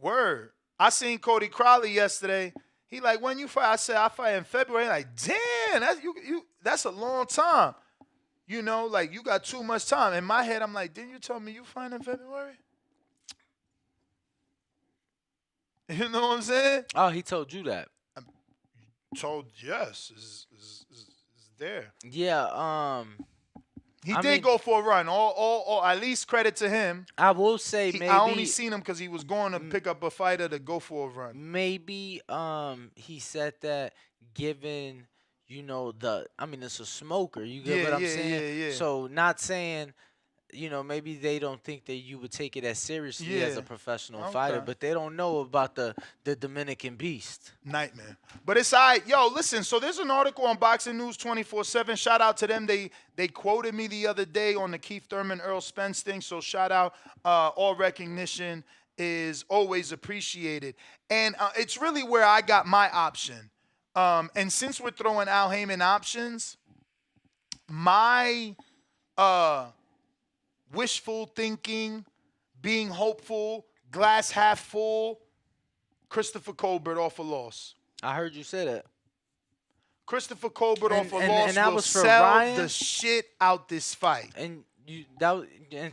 Word. I seen Cody Crowley yesterday. He like, when you fight? I said, I fight in February. Like, damn, that's a long time. You know, like, you got too much time. In my head, I'm like, didn't you tell me you fight in February? You know what I'm saying? Oh, he told you that. Yes, is there. Yeah, He did go for a run. All at least credit to him. I will say maybe I only seen him because he was going to pick up a fighter to go for a run. Maybe he said that given, it's a smoker. You get what I'm saying? Yeah. So not saying, maybe they don't think that you would take it as seriously as a professional fighter, but they don't know about the Dominican beast. Nightmare. But it's all right. Yo, listen, so there's an article on Boxing News 24/7. Shout out to them. They quoted me the other day on the Keith Thurman, Earl Spence thing, so shout out. All recognition is always appreciated. And it's really where I got my option. And since we're throwing Al Heyman options, my wishful thinking, being hopeful, glass half full, Christopher Colbert off a loss. I heard you say that. Christopher Colbert off a loss that will was for sell Ryan? the shit out this fight.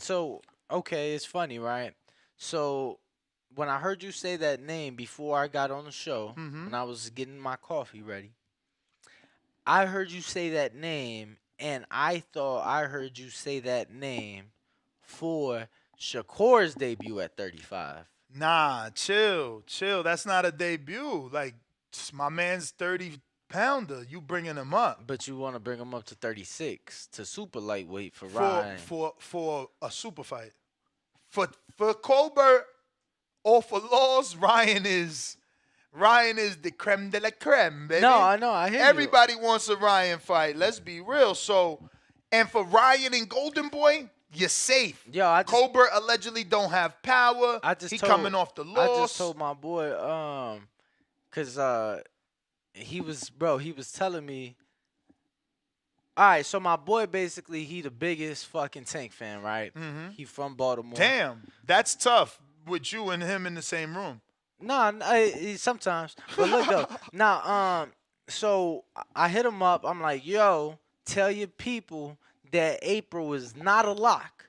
So okay, it's funny, right? So when I heard you say that name before I got on the show, when I was getting my coffee ready, I heard you say that name, and I thought I heard you say that name for Shakur's debut at 35. Nah, chill. That's not a debut. Like, my man's 30-pounder. You bringing him up. But you want to bring him up to 36, to super lightweight for Ryan. For a super fight. For Colbert, off a loss, Ryan is the creme de la creme, baby. No, I know. I hear Everybody wants a Ryan fight. Let's be real. So, and for Ryan and Golden Boy, you're safe. Yo, Colbert allegedly don't have power. He coming off the loss. I just told my boy, cause he was telling me. All right, so my boy basically he the biggest fucking Tank fan, right? He from Baltimore. Damn, that's tough with you and him in the same room. Nah, sometimes. But look though, now so I hit him up. I'm like, yo, tell your people that April is not a lock.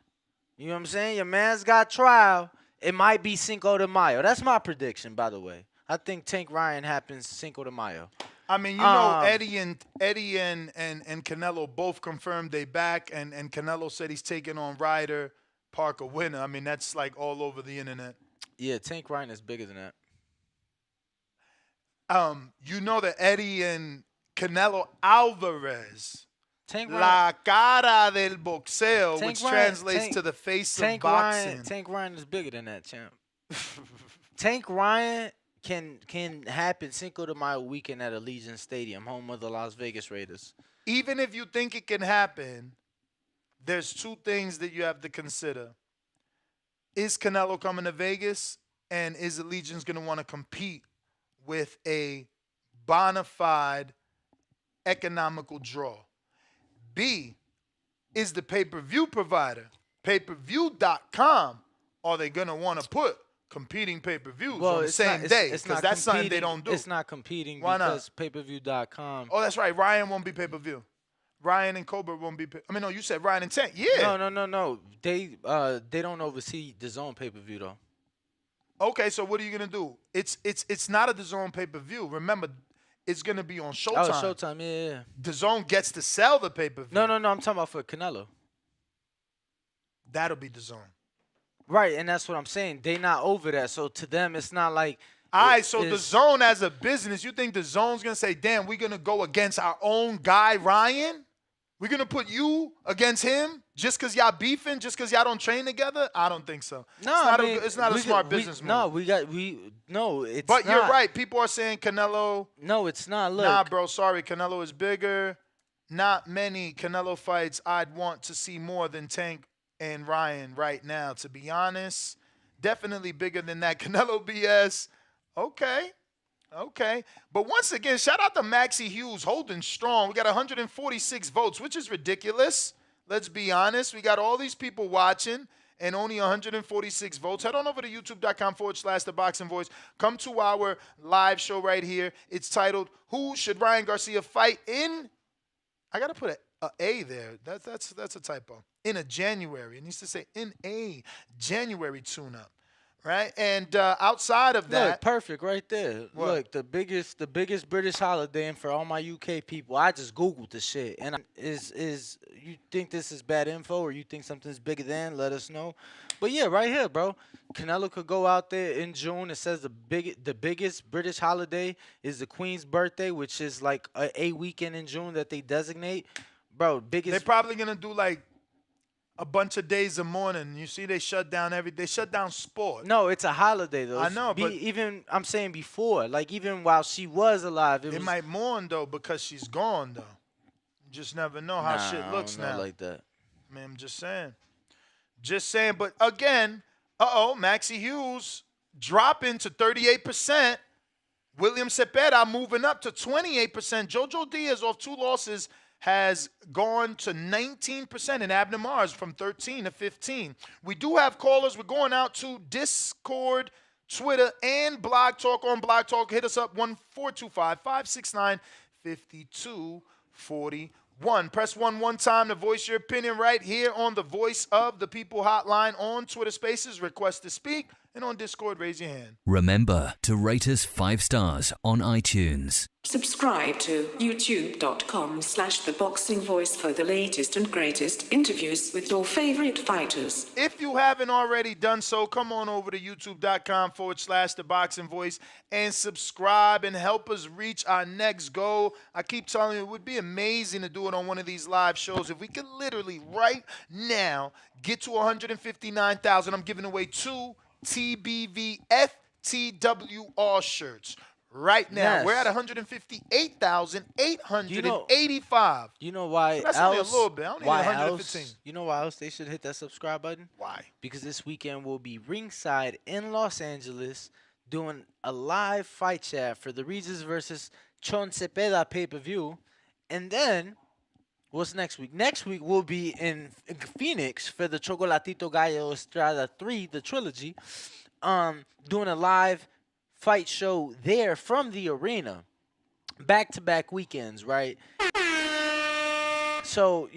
You know what I'm saying? Your man's got trial. It might be Cinco de Mayo. That's my prediction, by the way. I think Tank Ryan happens Cinco de Mayo. I mean, you know, Eddie and Canelo both confirmed they back, and Canelo said he's taking on Ryder Parker winner. I mean, that's like all over the internet. Yeah, Tank Ryan is bigger than that. You know that Eddie and Canelo Alvarez, Tank La cara del boxeo, which Ryan, translates to the face of boxing. Tank Ryan is bigger than that, champ. Tank Ryan can happen Cinco de Mayo weekend at Allegiant Stadium, home of the Las Vegas Raiders. Even if you think it can happen, there's two things that you have to consider. Is Canelo coming to Vegas, and is Allegiance going to want to compete with a bona fide economical draw? B, is the pay-per-view provider, pay-per-view.com, are they going to want to put competing pay-per-views on the same day? Because that's something they don't do. It's not competing because pay-per-view.com. Oh, that's right. Ryan won't be pay-per-view. Ryan and Cobra won't be. I mean, no, you said Ryan and Tank. Yeah. No. They don't oversee the zone pay-per-view though. Okay, so what are you gonna do? It's not a DAZN pay-per-view. Remember, it's gonna be on Showtime. Oh, Showtime, yeah. DAZN gets to sell the pay-per-view. No. I'm talking about for Canelo. That'll be DAZN. Right, and that's what I'm saying. They not over that, so to them, it's not like. All right, so DAZN as a business, you think DAZN's gonna say, "Damn, we're gonna go against our own guy, Ryan? We're gonna put you against him just because y'all beefing, just because y'all don't train together?" I don't think so. No, it's not a smart business move. No, it's But not. you're right. People are saying Canelo. No, it's not. Look. Nah, bro, sorry. Canelo is bigger. Not many Canelo fights I'd want to see more than Tank and Ryan right now, to be honest. Definitely bigger than that Canelo BS. Okay. But once again, shout out to Maxie Hughes holding strong. We got 146 votes, which is ridiculous. Let's be honest. We got all these people watching and only 146 votes. Head on over to youtube.com/The Boxing Voice. Come to our live show right here. It's titled, Who Should Ryan Garcia Fight In? I got to put a A there. That's a typo. In a January. It needs to say in a January tune-up. Right? And outside of that. Look, perfect right there. What? Look, the biggest British holiday, and for all my UK people, I just Googled the shit. And is you think this is bad info or you think something's bigger than, let us know. But yeah, right here, bro. Canelo could go out there in June. It says the biggest British holiday is the Queen's birthday, which is like a weekend in June that they designate. Bro, biggest. They're probably going to do like a bunch of days of mourning. You see, they shut down they shut down sport. No, it's a holiday though. I know, but even I'm saying before, like even while she was alive, they might mourn though because she's gone though. You just never know how shit looks now. Like that. Man, I'm just saying. But again, Maxie Hughes dropping to 38%. William Cepeda moving up to 28%. Jojo Diaz off 2 losses has gone to 19%, and Abner Mars from 13 to 15. We do have callers. We're going out to Discord, Twitter, and Blog Talk. On Blog Talk, hit us up 1-425-569-5241. Press 1 one time to voice your opinion right here on the Voice of the People hotline on Twitter Spaces. Request to speak, and on Discord, raise your hand. Remember to rate us 5 stars on iTunes. Subscribe to youtube.com/The Boxing Voice for the latest and greatest interviews with your favorite fighters. If you haven't already done so, come on over to youtube.com/The Boxing Voice and subscribe and help us reach our next goal. I keep telling you, it would be amazing to do it on one of these live shows. If we could literally right now get to 159,000, I'm giving away 2 TBV FTWR shirts. Right now, Yes. we're at 158,885. You know why? So that's only a little bit. I only need 115. You know why else they should hit that subscribe button? Why? Because this weekend we'll be ringside in Los Angeles doing a live fight chat for the Regis versus Chon Cepeda pay-per-view. And then, what's next week? Next week we'll be in Phoenix for the Chocolatito Gallo Estrada 3, the trilogy, doing a live fight show there from the arena, back-to-back weekends, right? So,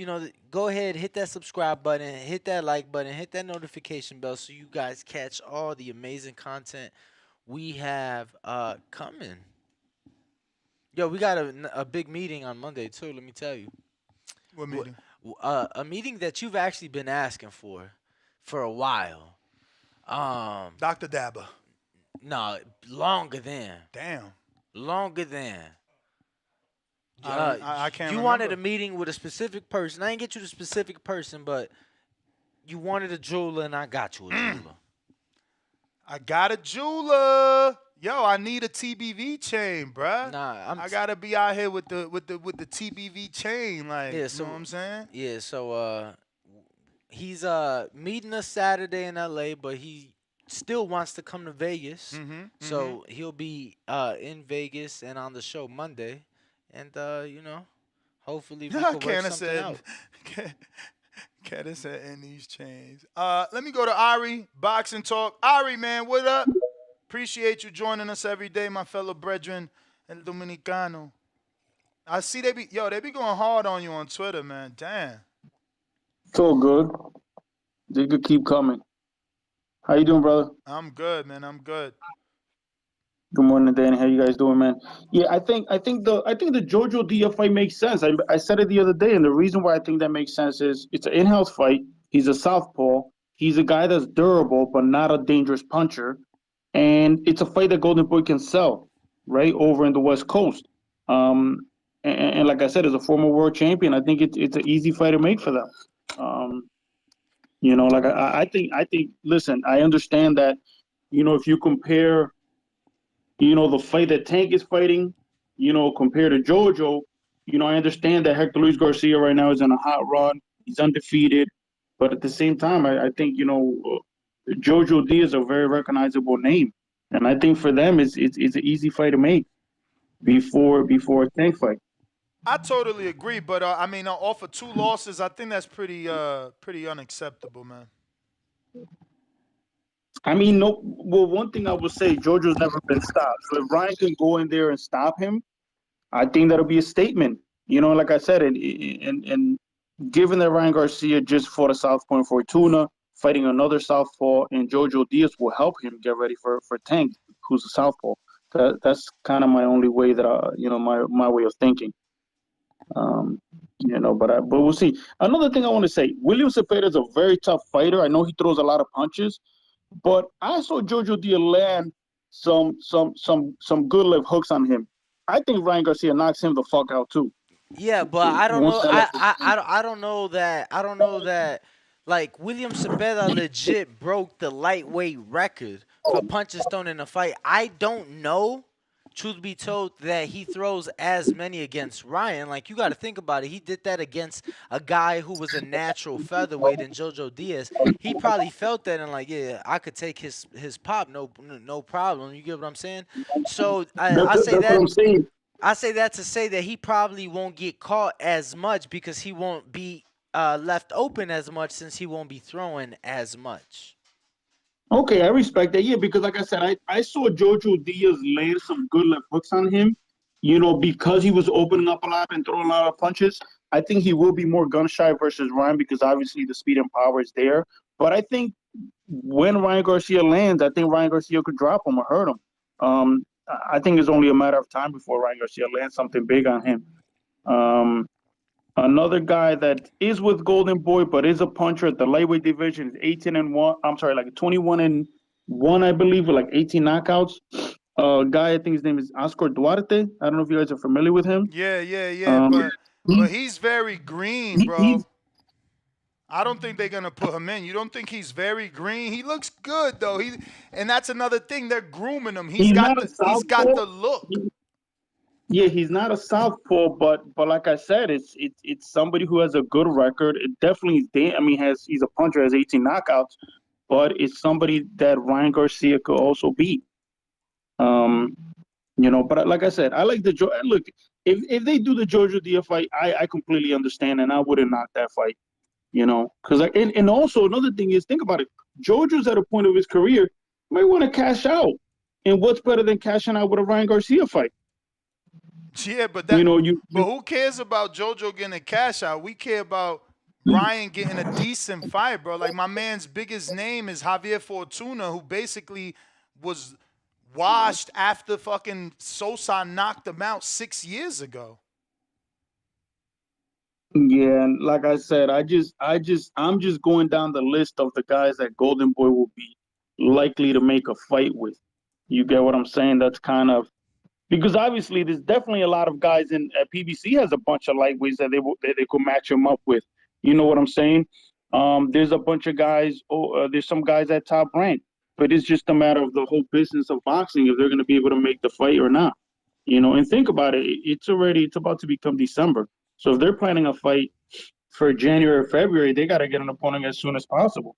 go ahead, hit that subscribe button, hit that like button, hit that notification bell so you guys catch all the amazing content we have coming. Yo, we got a big meeting on Monday, too, let me tell you. What meeting? A meeting that you've actually been asking for a while. Dr. Dabba. No, longer than. Damn. Longer than. I can't You remember. wanted a meeting with a specific person. I didn't get you the specific person, but you wanted a jeweler, and I got you a jeweler. I got a jeweler. Yo, I need a TBV chain, bruh. Nah, I gotta be out here with the TBV chain, like, Yeah, you know what I'm saying? Yeah, so he's meeting us Saturday in LA, but he still wants to come to Vegas. So he'll be in Vegas and on the show Monday. And hopefully we can work something out. Candace said in these chains. Let me go to Ari, Boxing Talk. Ari, man, what up? Appreciate you joining us every day, my fellow brethren, El Dominicano. I see they be going hard on you on Twitter, man. Damn. It's all good. They could keep coming. How you doing, brother? I'm good, man. I'm good. Good morning, Danny. How you guys doing, man? Yeah, I think the Jojo Diaz fight makes sense. I said it the other day, and the reason why I think that makes sense is it's an in-house fight. He's a southpaw. He's a guy that's durable, but not a dangerous puncher. And it's a fight that Golden Boy can sell, right, over in the West Coast. And like I said, as a former world champion, I think it's an easy fight to make for them. I think. Listen, I understand that. If you compare, the fight that Tank is fighting, compared to Jojo, I understand that Hector Luis Garcia right now is in a hot run. He's undefeated, but at the same time, I think Jojo Diaz is a very recognizable name, and I think for them it's an easy fight to make before a Tank fight. I totally agree, but off of 2 losses, I think that's pretty unacceptable, man. No. Well, one thing I would say, Jojo's never been stopped. So if Ryan can go in there and stop him, I think that'll be a statement. Like I said, and given that Ryan Garcia just fought a southpaw in Fortuna, fighting another southpaw, and Jojo Diaz will help him get ready for Tank, who's a southpaw. That's kind of my only way that my way of thinking. But we'll see. Another thing I want to say, William Cepeda is a very tough fighter. I know he throws a lot of punches, but I saw Jojo Diaz land some good left hooks on him. I think Ryan Garcia knocks him the fuck out too. Yeah, but I don't know. I don't know that. I don't know that. Like, William Cepeda legit broke the lightweight record for punches thrown in a fight. I don't know, truth be told, that he throws as many against Ryan. Like, you got to think about it. He did that against a guy who was a natural featherweight in Jojo Diaz. He probably felt that and like, yeah, I could take his pop, no problem. You get what I'm saying? So I say that. I say that to say that he probably won't get caught as much because he won't be left open as much since he won't be throwing as much. Okay, I respect that. Yeah, because like I said, I saw Jojo Diaz land some good left hooks on him, because he was opening up a lot and throwing a lot of punches. I think he will be more gun-shy versus Ryan because obviously the speed and power is there. But I think when Ryan Garcia lands, I think Ryan Garcia could drop him or hurt him. I think it's only a matter of time before Ryan Garcia lands something big on him. Another guy that is with Golden Boy but is a puncher at the lightweight division is 18-1. I'm sorry, like 21-1, I believe, with like 18 knockouts. Guy, I think his name is Oscar Duarte. I don't know if you guys are familiar with him. Yeah. But he's very green, bro. I don't think they're gonna put him in. You don't think he's very green? He looks good though. And that's another thing. They're grooming him. He's got the look. Yeah, he's not a southpaw, but like I said, it's somebody who has a good record. It definitely is. He's a puncher, has 18 knockouts, but it's somebody that Ryan Garcia could also beat. But like I said, I like look. If they do the Jojo Diaz fight, I completely understand, and I wouldn't knock that fight. Because and also another thing is, think about it. Jojo's at a point of his career, might want to cash out. And what's better than cashing out with a Ryan Garcia fight? Yeah, but But who cares about JoJo getting a cash out? We care about Ryan getting a decent fight, bro. Like, my man's biggest name is Javier Fortuna, who basically was washed after fucking Sosa knocked him out 6 years ago. Yeah, and like I said, I'm just going down the list of the guys that Golden Boy will be likely to make a fight with. You get what I'm saying? That's kind of because obviously there's definitely a lot of guys in PBC has a bunch of lightweights that they could match him up with. You know what I'm saying? There's a bunch of guys. There's some guys at Top Rank, but it's just a matter of the whole business of boxing if they're going to be able to make the fight or not. You know, and think about it. It's about to become December. So if they're planning a fight for January or February, they got to get an opponent as soon as possible.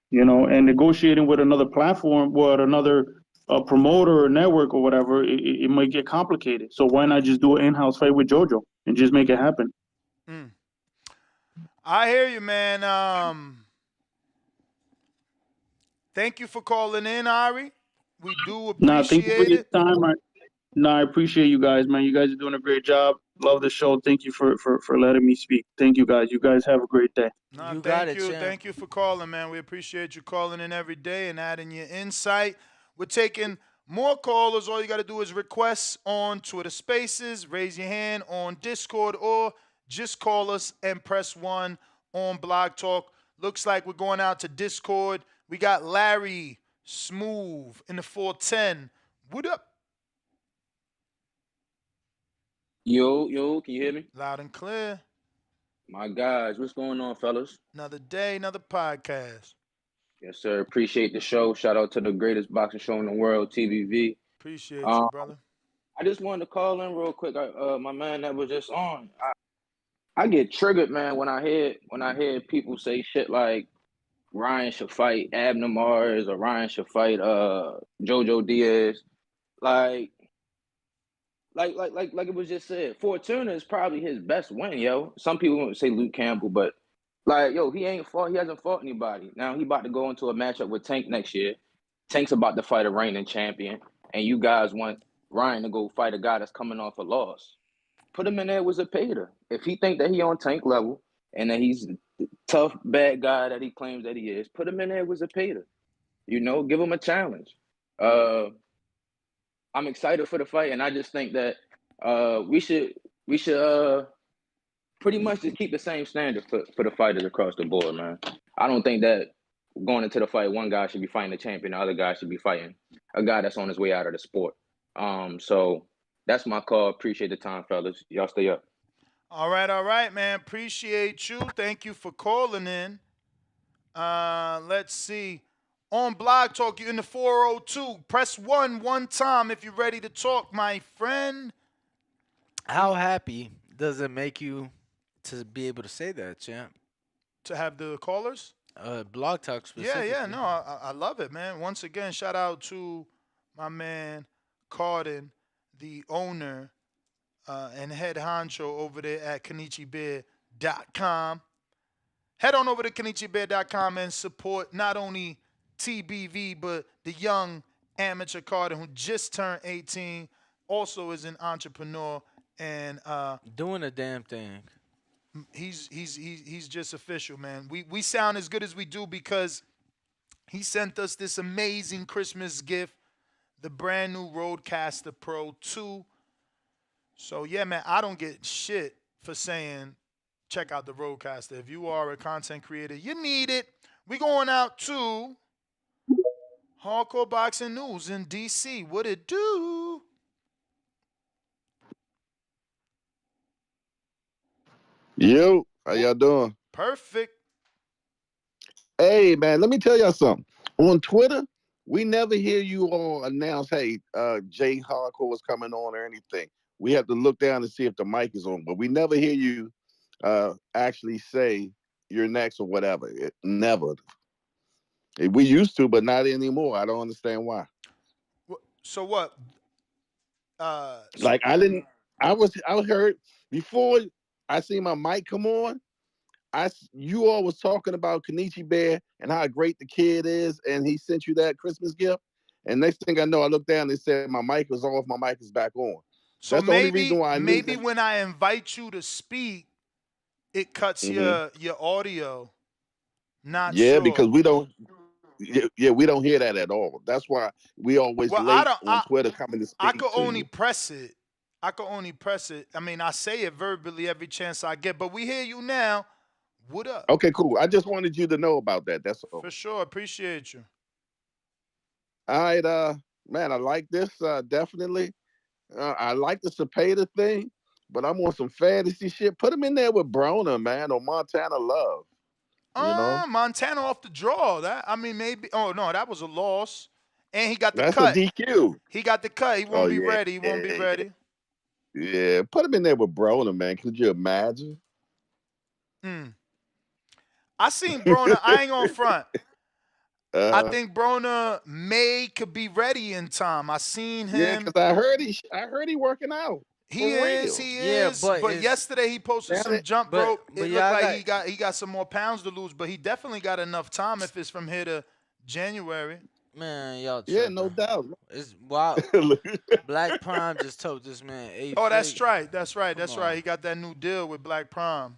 You know, and negotiating with another platform, another promoter or network or whatever, it might get complicated. So why not just do an in-house fight with JoJo and just make it happen? I hear you, man. Thank you for calling in, Ari. We do appreciate thank you for your it. time. I appreciate you guys, man. You guys are doing a great job. Love the show. Thank you for letting me speak. Thank you, guys. You guys have a great day. Thank you for calling, man. We appreciate you calling in every day and adding your insight. We're taking more callers. All you got to do is request on Twitter Spaces, raise your hand on Discord, or just call us and press 1 on Blog Talk. Looks like we're going out to Discord. We got Larry Smooth in the 410. What up? Yo, can you hear me? Loud and clear. My guys, what's going on, fellas? Another day, another podcast. Yes, sir. Appreciate the show. Shout out to the greatest boxing show in the world, TVV. Appreciate you, brother. I just wanted to call in real quick. My man that was just on. I get triggered, man, when I hear people say shit like Ryan should fight Abner Mars or Ryan should fight JoJo Diaz. Like it was just said, Fortuna is probably his best win, yo. Some people won't say Luke Campbell, but he hasn't fought anybody. Now he about to go into a matchup with Tank next year. Tank's about to fight a reigning champion, and you guys want Ryan to go fight a guy that's coming off a loss. Put him in there with Zepeda. If he think that he on Tank level and that he's the tough, bad guy that he claims that he is, put him in there with Zepeda. You know, give him a challenge. I'm excited for the fight, and I just think that we should pretty much just keep the same standard for the fighters across the board, man. I don't think that going into the fight, one guy should be fighting the champion, the other guy should be fighting a guy that's on his way out of the sport. So that's my call. Appreciate the time, fellas. Y'all stay up. All right, man. Appreciate you. Thank you for calling in. Let's see. On Blog Talk, you're in the 402. Press 1 time if you're ready to talk, my friend. How happy does it make you to be able to say that, champ? To have the callers? Blog Talk specifically. Yeah, no, I love it, man. Once again, shout out to my man, Carden, the owner and head honcho over there at KenichiBear.com. Head on over to KenichiBear.com and support not only TBV, but the young amateur Carden who just turned 18, also is an entrepreneur and doing a damn thing. He's just official, man. We sound as good as we do because he sent us this amazing Christmas gift, the brand new Rodecaster Pro 2. So yeah, man, I don't get shit for saying check out the Rodecaster. If you are a content creator, you need it. We going out to Hardcore Boxing News in DC. What it do? Yo, how y'all doing? Perfect. Hey, man, let me tell y'all something. On Twitter, we never hear you all announce, hey, Jay Hardcore is coming on or anything. We have to look down and see if the mic is on, but we never hear you actually say you're next or whatever. Never. We used to, but not anymore. I don't understand why. So what? I heard before I seen my mic come on, you all was talking about Kenichi Bear and how great the kid is, and he sent you that Christmas gift. And next thing I know, I looked down and it said my mic was off, my mic is back on. So That's the only reason why I knew maybe that. when I invite you to speak, it cuts your audio. Not Yeah, sure. because we don't hear that at all. That's why we always Well, late on Twitter coming to I speak could to only you. press it. I mean, I say it verbally every chance I get, but we hear you now. What up? Okay, cool. I just wanted you to know about that. That's all. For sure. Appreciate you. All right, man, I like this. Definitely. I like the Cepeda thing, but I'm on some fantasy shit. Put him in there with Broner, man, or Montana Love. You know? Montana off the draw. Maybe. Oh no, that was a loss. And he got the That's cut. a DQ. He got the cut. He won't be ready. He won't be ready. Yeah, put him in there with Broner, man. Could you imagine? I seen Broner. I ain't gonna front. I Uh, think Broner could be ready in time. I seen him. Yeah, because I heard he working out. He is. But yesterday he posted some jump rope. It looked like he got some more pounds to lose, but he definitely got enough time if it's from here to January. Man, y'all Yeah, tripping. no doubt. It's wow. Black Prime just told this man 8 Oh, that's right. That's right. That's right. He got that new deal with Black Prime.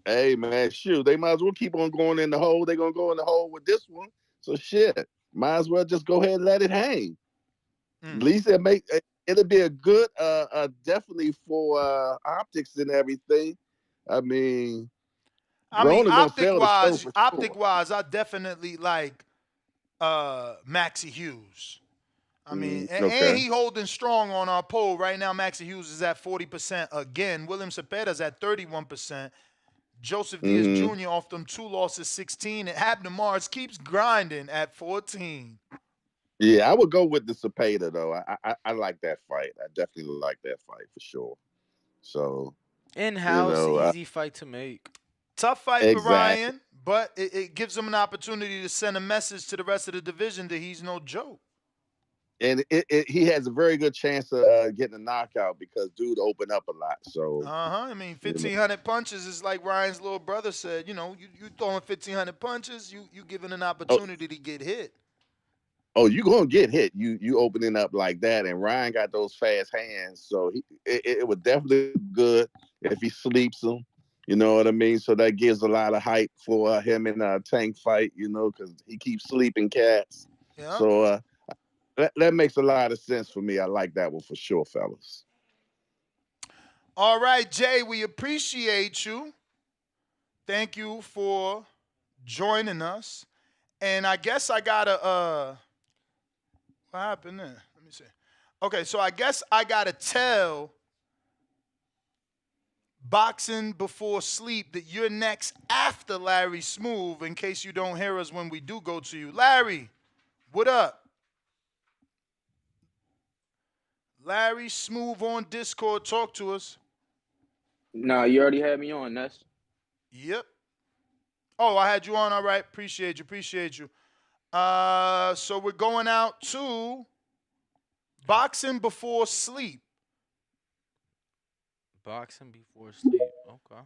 Hey, man, shoot. They might as well keep on going in the hole. They're going to go in the hole with this one. So, shit. Might as well just go ahead and let it hang. At least it'll be a good, definitely for optics and everything. I mean, optic wise, I definitely like Maxie Hughes. I mean, and he holding strong on our poll right now. Maxie Hughes is at 40% again. William Cepeda's at 31%. Joseph Diaz Jr. off them 2 losses, 16. And Abner Mars keeps grinding at 14. Yeah, I would go with the Cepeda though. I like that fight. I definitely like that fight for sure. So in-house, easy fight to make. Tough fight for Ryan, but it gives him an opportunity to send a message to the rest of the division that he's no joke. And he has a very good chance of getting a knockout because dude opened up a lot. So I mean, 1,500 punches is like Ryan's little brother said. You throwing 1,500 punches, you giving an opportunity to get hit. Oh, you gonna get hit. You opening up like that, and Ryan got those fast hands, so it would definitely be good if he sleeps him. You know what I mean? So that gives a lot of hype for him in a Tank fight. Because he keeps sleeping cats. Yeah. So that makes a lot of sense for me. I like that one for sure, fellas. All right, Jay, we appreciate you. Thank you for joining us. And I guess I gotta what happened there? Let me see. Okay, so I guess I gotta tell Boxing Before Sleep that you're next after Larry Smooth in case you don't hear us when we do go to you. Larry, what up? Larry Smooth on Discord, talk to us. Nah, you already had me on, Ness. Yep. Oh, I had you on. All right. Appreciate you. So we're going out to Boxing Before Sleep. Boxing Before Sleep. Okay.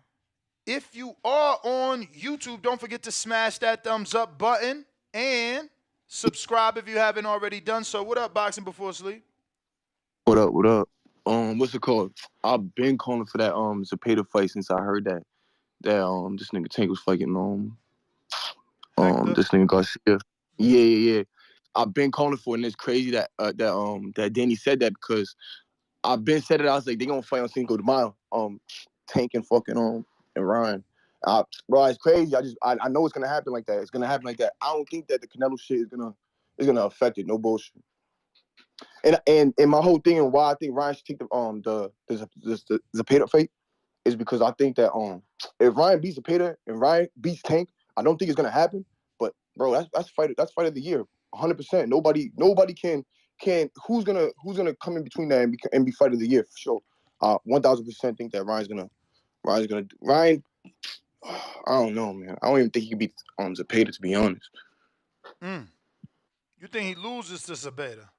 If you are on YouTube, don't forget to smash that thumbs up button and subscribe if you haven't already done so. What up, Boxing Before Sleep? What up? What's it called? I've been calling for that Cepeda fight since I heard that this nigga Tank was fighting this nigga Garcia. Yeah. I've been calling for it, and it's crazy that Danny said that because I've been said it. I was like, they gonna fight on Cinco de Mayo. Tank and fucking and Ryan. Bro, it's crazy. I know it's gonna happen like that. It's gonna happen like that. I don't think that the Canelo shit is gonna affect it. No bullshit. And my whole thing and why I think Ryan should take the Cepeda fight is because I think that if Ryan beats Cepeda and Ryan beats Tank, I don't think it's gonna happen. But bro, that's fight of the year, 100%. Nobody can who's gonna come in between that and be fight of the year for sure. 1,000% think that Ryan. I don't know, man. I don't even think he can beat Cepeda, to be honest. You think he loses to Cepeda?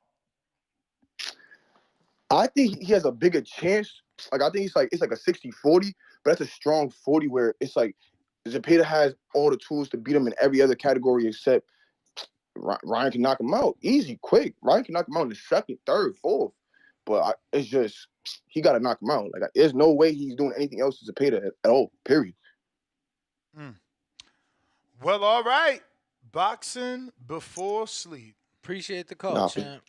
I think he has a bigger chance. Like, I think it's like a 60-40, but that's a strong 40 where it's like Cepeda has all the tools to beat him in every other category except Ryan can knock him out easy, quick. Ryan can knock him out in the second, third, fourth. But it's just he got to knock him out. Like there's no way he's doing anything else to Zepeda at all. Period. Well, all right. Boxing before sleep. Appreciate the call, champ.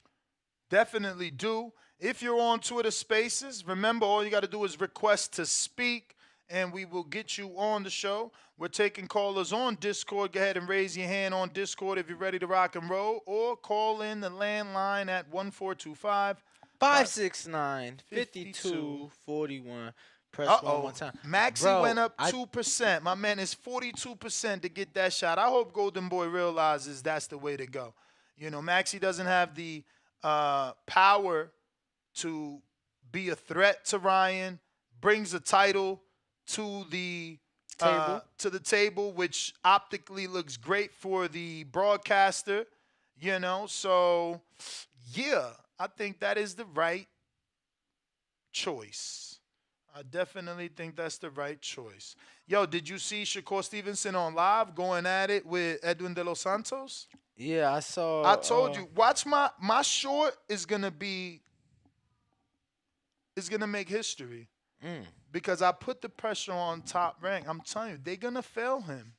Definitely do. If you're on Twitter Spaces, remember all you got to do is request to speak, and we will get you on the show. We're taking callers on Discord. Go ahead and raise your hand on Discord if you're ready to rock and roll, or call in the landline at 1425 569 5241. Press one time. Maxie went up 2%. My man is 42% to get that shot. I hope Golden Boy realizes that's the way to go. You know, Maxie doesn't have the power to be a threat to Ryan, brings a title to the table, which optically looks great for the broadcaster, you know. So, yeah, I think that is the right choice. I definitely think that's the right choice. Yo, did you see Shakur Stevenson on live going at it with Edwin De Los Santos? Yeah, I saw. I told you, watch my short is gonna make history because I put the pressure on Top Rank. I'm telling you, they're gonna fail him.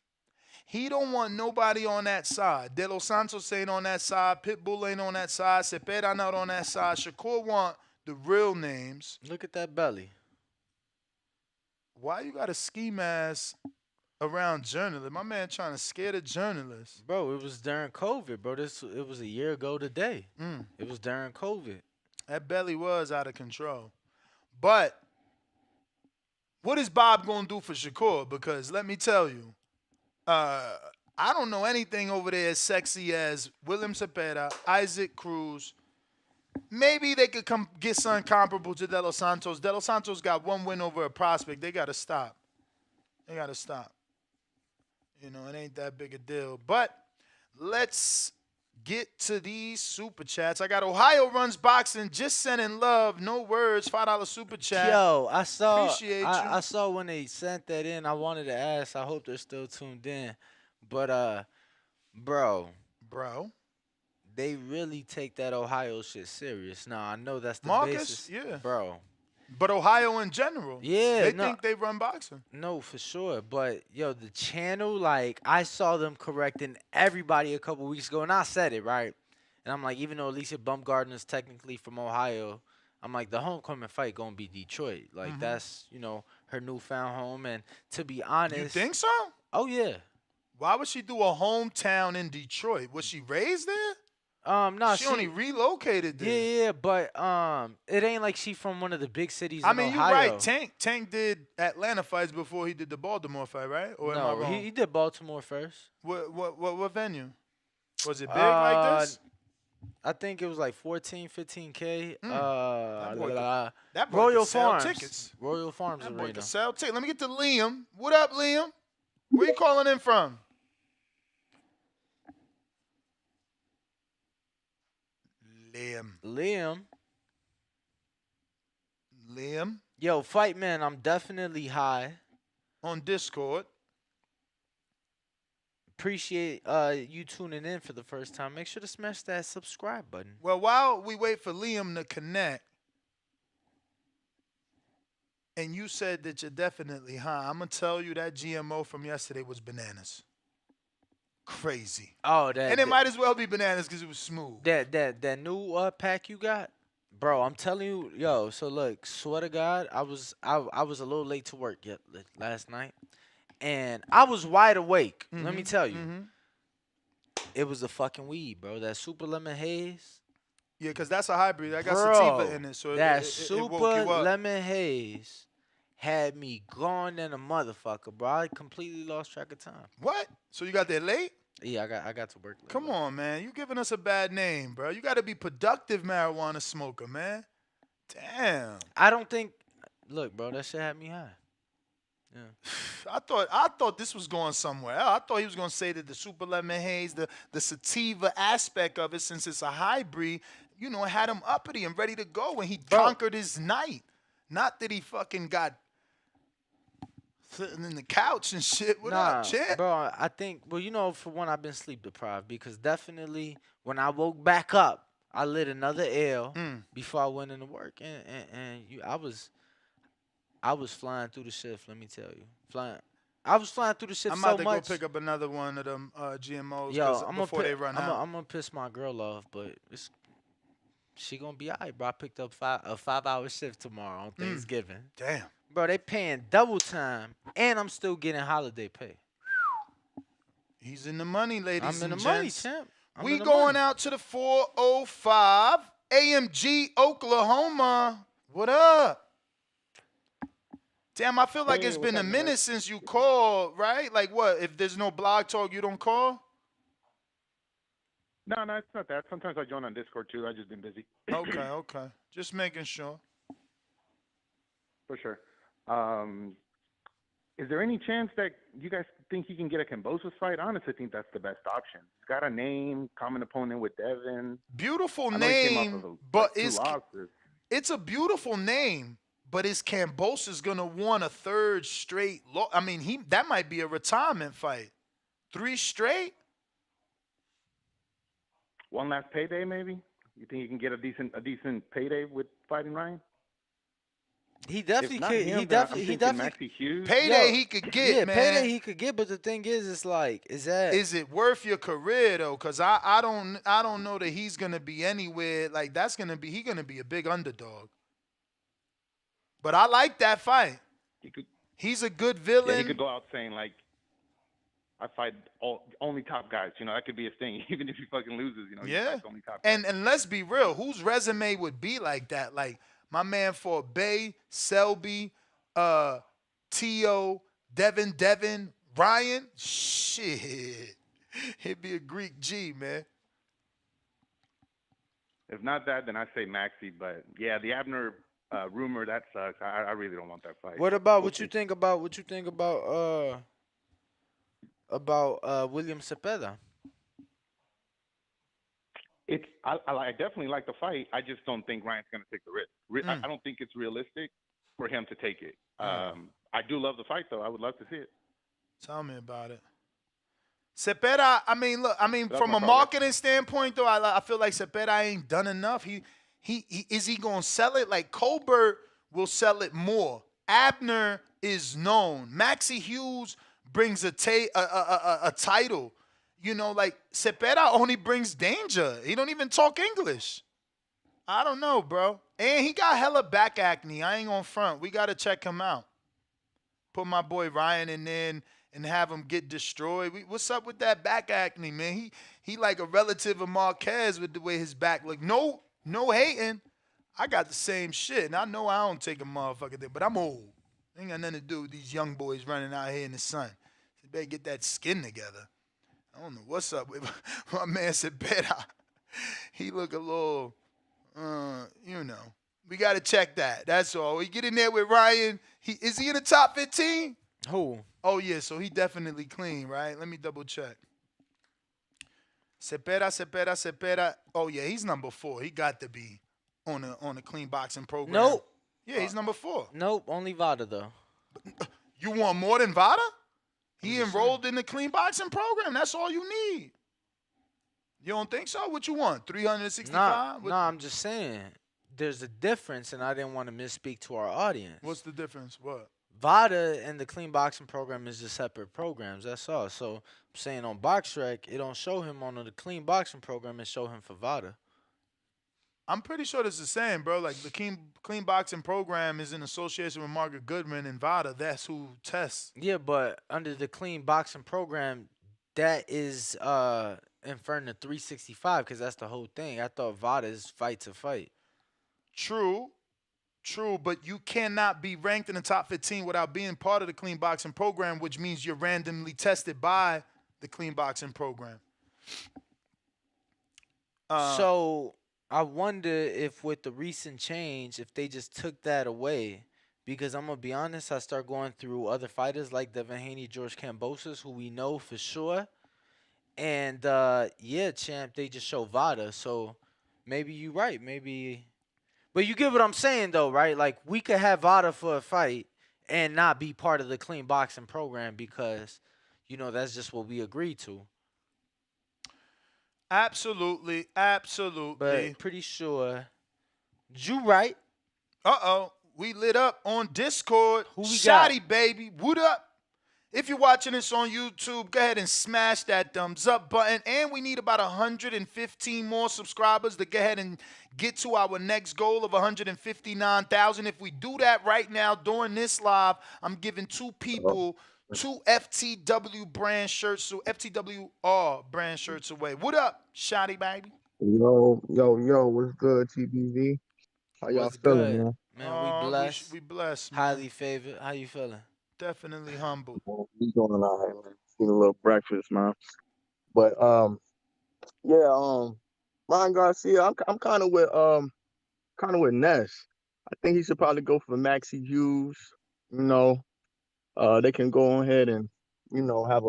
He don't want nobody on that side. De Los Santos ain't on that side. Pitbull ain't on that side. Cepeda not on that side. Shakur want the real names. Look at that belly. Why you got a ski mask around journalists? My man trying to scare the journalists. Bro, it was during COVID, bro. It was a year ago today. It was during COVID. That belly was out of control. But what is Bob going to do for Shakur? Because let me tell you, I don't know anything over there as sexy as William Cepeda, Isaac Cruz. Maybe they could come get something comparable to De Los Santos. De Los Santos got one win over a prospect. They got to stop. They got to stop. You know, it ain't that big a deal. But let's get to these super chats. I got Ohio Runs Boxing. Just sending love. No words. $5 super chat. Yo, I saw. Appreciate you. I saw when they sent that in. I wanted to ask. I hope they're still tuned in. But, bro. They really take that Ohio shit serious. Now, I know that's the basis. Yeah. Bro. But Ohio in general. Yeah. They think they run boxing. No, for sure. But, yo, the channel, like, I saw them correcting everybody a couple weeks ago, and I said it, right? And I'm like, even though Alicia Bumgarner's technically from Ohio, I'm like, the homecoming fight going to be Detroit. Like, that's, you know, her newfound home. And to be honest. You think so? Oh, yeah. Why would she do a hometown in Detroit? Was she raised there? No, she only relocated there. Yeah, but it ain't like she from one of the big cities in Ohio. You're right. Tank did Atlanta fights before he did the Baltimore fight, right? Or am I wrong? He did Baltimore first. What venue? Was it big like this? I think it was like 14, 15K. That boy Royal could sell Farms. tickets. Royal Farms That boy Arena. could sell tickets. Let me get to Liam. What up, Liam? Where you calling in from? Liam. Yo, Fight Man, I'm definitely high. On Discord. Appreciate you tuning in for the first time. Make sure to smash that subscribe button. Well, while we wait for Liam to connect, and you said that you're definitely high, I'm going to tell you that GMO from yesterday was bananas. Crazy. Oh, and it might as well be bananas because it was smooth. That new pack you got, bro. I'm telling you, yo. So look, swear to God, I was a little late to work last night, and I was wide awake. Let me tell you, it was the fucking weed, bro. That super lemon haze. Yeah, because that's a hybrid. I got sativa in it, so that it super woke you up. lemon haze had me gone than a motherfucker, bro. I completely lost track of time. What? So you got there late? Yeah, I got to work late. Come on, man. You giving us a bad name, bro. You got to be productive marijuana smoker, man. Damn. I don't think. Look, bro, that shit had me high. Yeah. I thought this was going somewhere. I thought he was going to say that the super lemon haze, the sativa aspect of it, since it's a hybrid, you know, had him uppity and ready to go when he conquered his night. Not that he fucking got sitting in the couch and shit. What Nah, up, champ? bro, I think, well, for one, I've been sleep deprived because definitely when I woke back up, I lit another L before I went into work, I was flying through the shift. Let me tell you, I was flying through the shift I'm so about to much. go pick up another one of them GMOs Yo, before they run out. I'm gonna piss my girl off, but she gonna be alright, bro. I picked up a 5-hour shift tomorrow on Thanksgiving. Damn. Bro, they paying double time, and I'm still getting holiday pay. He's in the money, ladies I'm in and the money, gents. champ. We going out to the 405 AMG Oklahoma. What up? Damn, I feel like it's been a minute since you called, right? Like what? If there's no blog talk, you don't call? No, it's not that. Sometimes I join on Discord too. I just been busy. Okay. Just making sure. For sure. Is there any chance that you guys think he can get a Kambosos fight? I honestly think that's the best option. He's got a name, common opponent with Devin. Beautiful name, but it's a beautiful name. But is Kambosos gonna want a third straight loss? I mean, that might be a retirement fight. 3 straight? One last payday, maybe? You think he can get a decent payday with fighting Ryan? He definitely could. He definitely. Payday he could get, man. Payday he could get. But the thing is, it's like, is it worth your career though? Because I don't know that he's gonna be anywhere like that's gonna be. He's gonna be a big underdog. But I like that fight. He's a good villain. Yeah, he could go out saying like, I fight only top guys. That could be a thing. Even if he fucking loses, he fights only top guys. And let's be real, whose resume would be like that? Like my man fought Bay, Selby, T.O., Devin, Ryan. Shit. He'd be a Greek G, man. If not that, then I say Maxie. But yeah, the Abner rumor, that sucks. I really don't want that fight. What about what you think about William Cepeda? I definitely like the fight. I just don't think Ryan's going to take the risk. I don't think it's realistic for him to take it. I do love the fight, though. I would love to see it. Tell me about it. Cepeda, from a marketing standpoint, though, I feel like Cepeda ain't done enough. Is he going to sell it? Like Colbert will sell it more. Abner is known. Maxie Hughes brings a title. Like Cepeda only brings danger. He don't even talk English. I don't know, bro. And he got hella back acne. I ain't gonna front. We got to check him out. Put my boy Ryan in there and have him get destroyed. What's up with that back acne, man? He like a relative of Marquez with the way his back look. No hating. I got the same shit. And I know I don't take a motherfucker there, but I'm old. Ain't got nothing to do with these young boys running out here in the sun. So better get that skin together. I don't know what's up with my man Cepeda. He look a little, We got to check that. That's all. We get in there with Ryan. Is he in the top 15? Who? Oh, yeah, so he definitely clean, right? Let me double check. Cepeda. Oh, yeah, he's number 4. He got to be on a clean boxing program. Nope. Yeah, he's number 4. Nope, only Vada, though. You want more than Vada? He enrolled in the clean boxing program. That's all you need. You don't think so? What you want? 365? Nah, I'm just saying. There's a difference, and I didn't want to misspeak to our audience. What's the difference? What? VADA and the clean boxing program is just separate programs. That's all. So I'm saying on BoxRec, it don't show him on the clean boxing program. It show him for VADA. I'm pretty sure it's the same, bro. Like the clean boxing program is in association with Margaret Goodman and VADA. That's who tests. Yeah, but under the clean boxing program, that is inferring to 365 because that's the whole thing. I thought VADA is fight to fight. True, but you cannot be ranked in the top 15 without being part of the clean boxing program, which means you're randomly tested by the clean boxing program. So I wonder if with the recent change, if they just took that away, because I'm going to be honest, I start going through other fighters like Devin Haney, George Kambosos, who we know for sure. And, champ, they just show VADA. So maybe you're right. Maybe. But you get what I'm saying, though, right? Like, we could have VADA for a fight, and not be part of the clean boxing program because, that's just what we agreed to. Absolutely. But pretty sure you right. We lit up on Discord. Who we got? Shotty, baby. What up? If you're watching this on YouTube, go ahead and smash that thumbs up button. And we need about 115 more subscribers to go ahead and get to our next goal of 159,000. If we do that right now during this live, I'm giving 2 people 2 FTW brand shirts, so FTWR brand shirts away. What up, Shotty, baby? Yo, what's good, TBV? How y'all What's feeling, good? man? Man, we blessed. We blessed, man. Highly favored. How you feeling? Definitely humbled. We doing all right, man. Eating a little breakfast, man. But Ryan Garcia, I'm kind of with Ness. I think he should probably go for Maxie Hughes. They can go ahead and have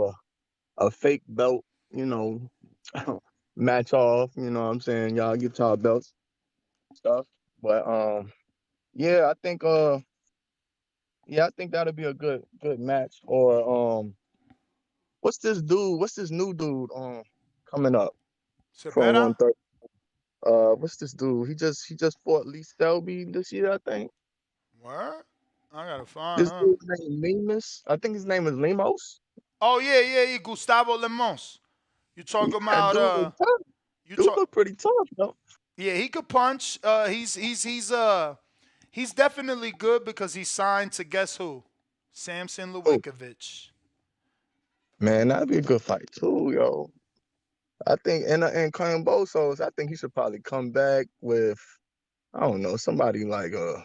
a fake belt. Match off. You know what I'm saying? Y'all get y'all belts stuff. But I think I think that'll be a good match. Or what's this dude? What's this new dude coming up from 130? What's this dude? He just fought Lee Selby this year, I think. What? I gotta find This dude named Lemus. I think his name is Lemos. Oh yeah, Gustavo Lemos. You talking about dude look pretty tough, though. Yeah, he could punch. He's definitely good because he's signed to guess who? Samson Lewickovic. Man, that'd be a good fight too, yo. I think and Cambosos, I think he should probably come back with, I don't know, somebody like I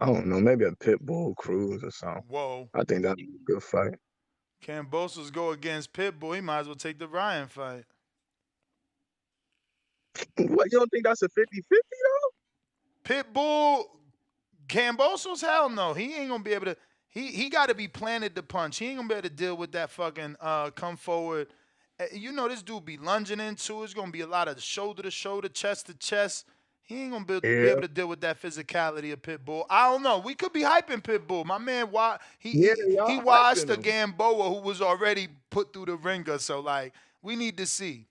don't know, maybe a Pitbull Cruz or something. Whoa. I think that'd be a good fight. Cambosos go against Pitbull. He might as well take the Ryan fight. What, you don't think that's a 50-50 though? Pitbull, Cambosos, hell no. He ain't gonna be able to. He got to be planted to punch. He ain't gonna be able to deal with that fucking come forward. This dude be lunging into it. It's gonna be a lot of shoulder to shoulder, chest to chest. He ain't gonna be able to deal with that physicality of Pitbull. I don't know. We could be hyping Pitbull. My man, he watched a Gamboa who was already put through the ringer. So we need to see.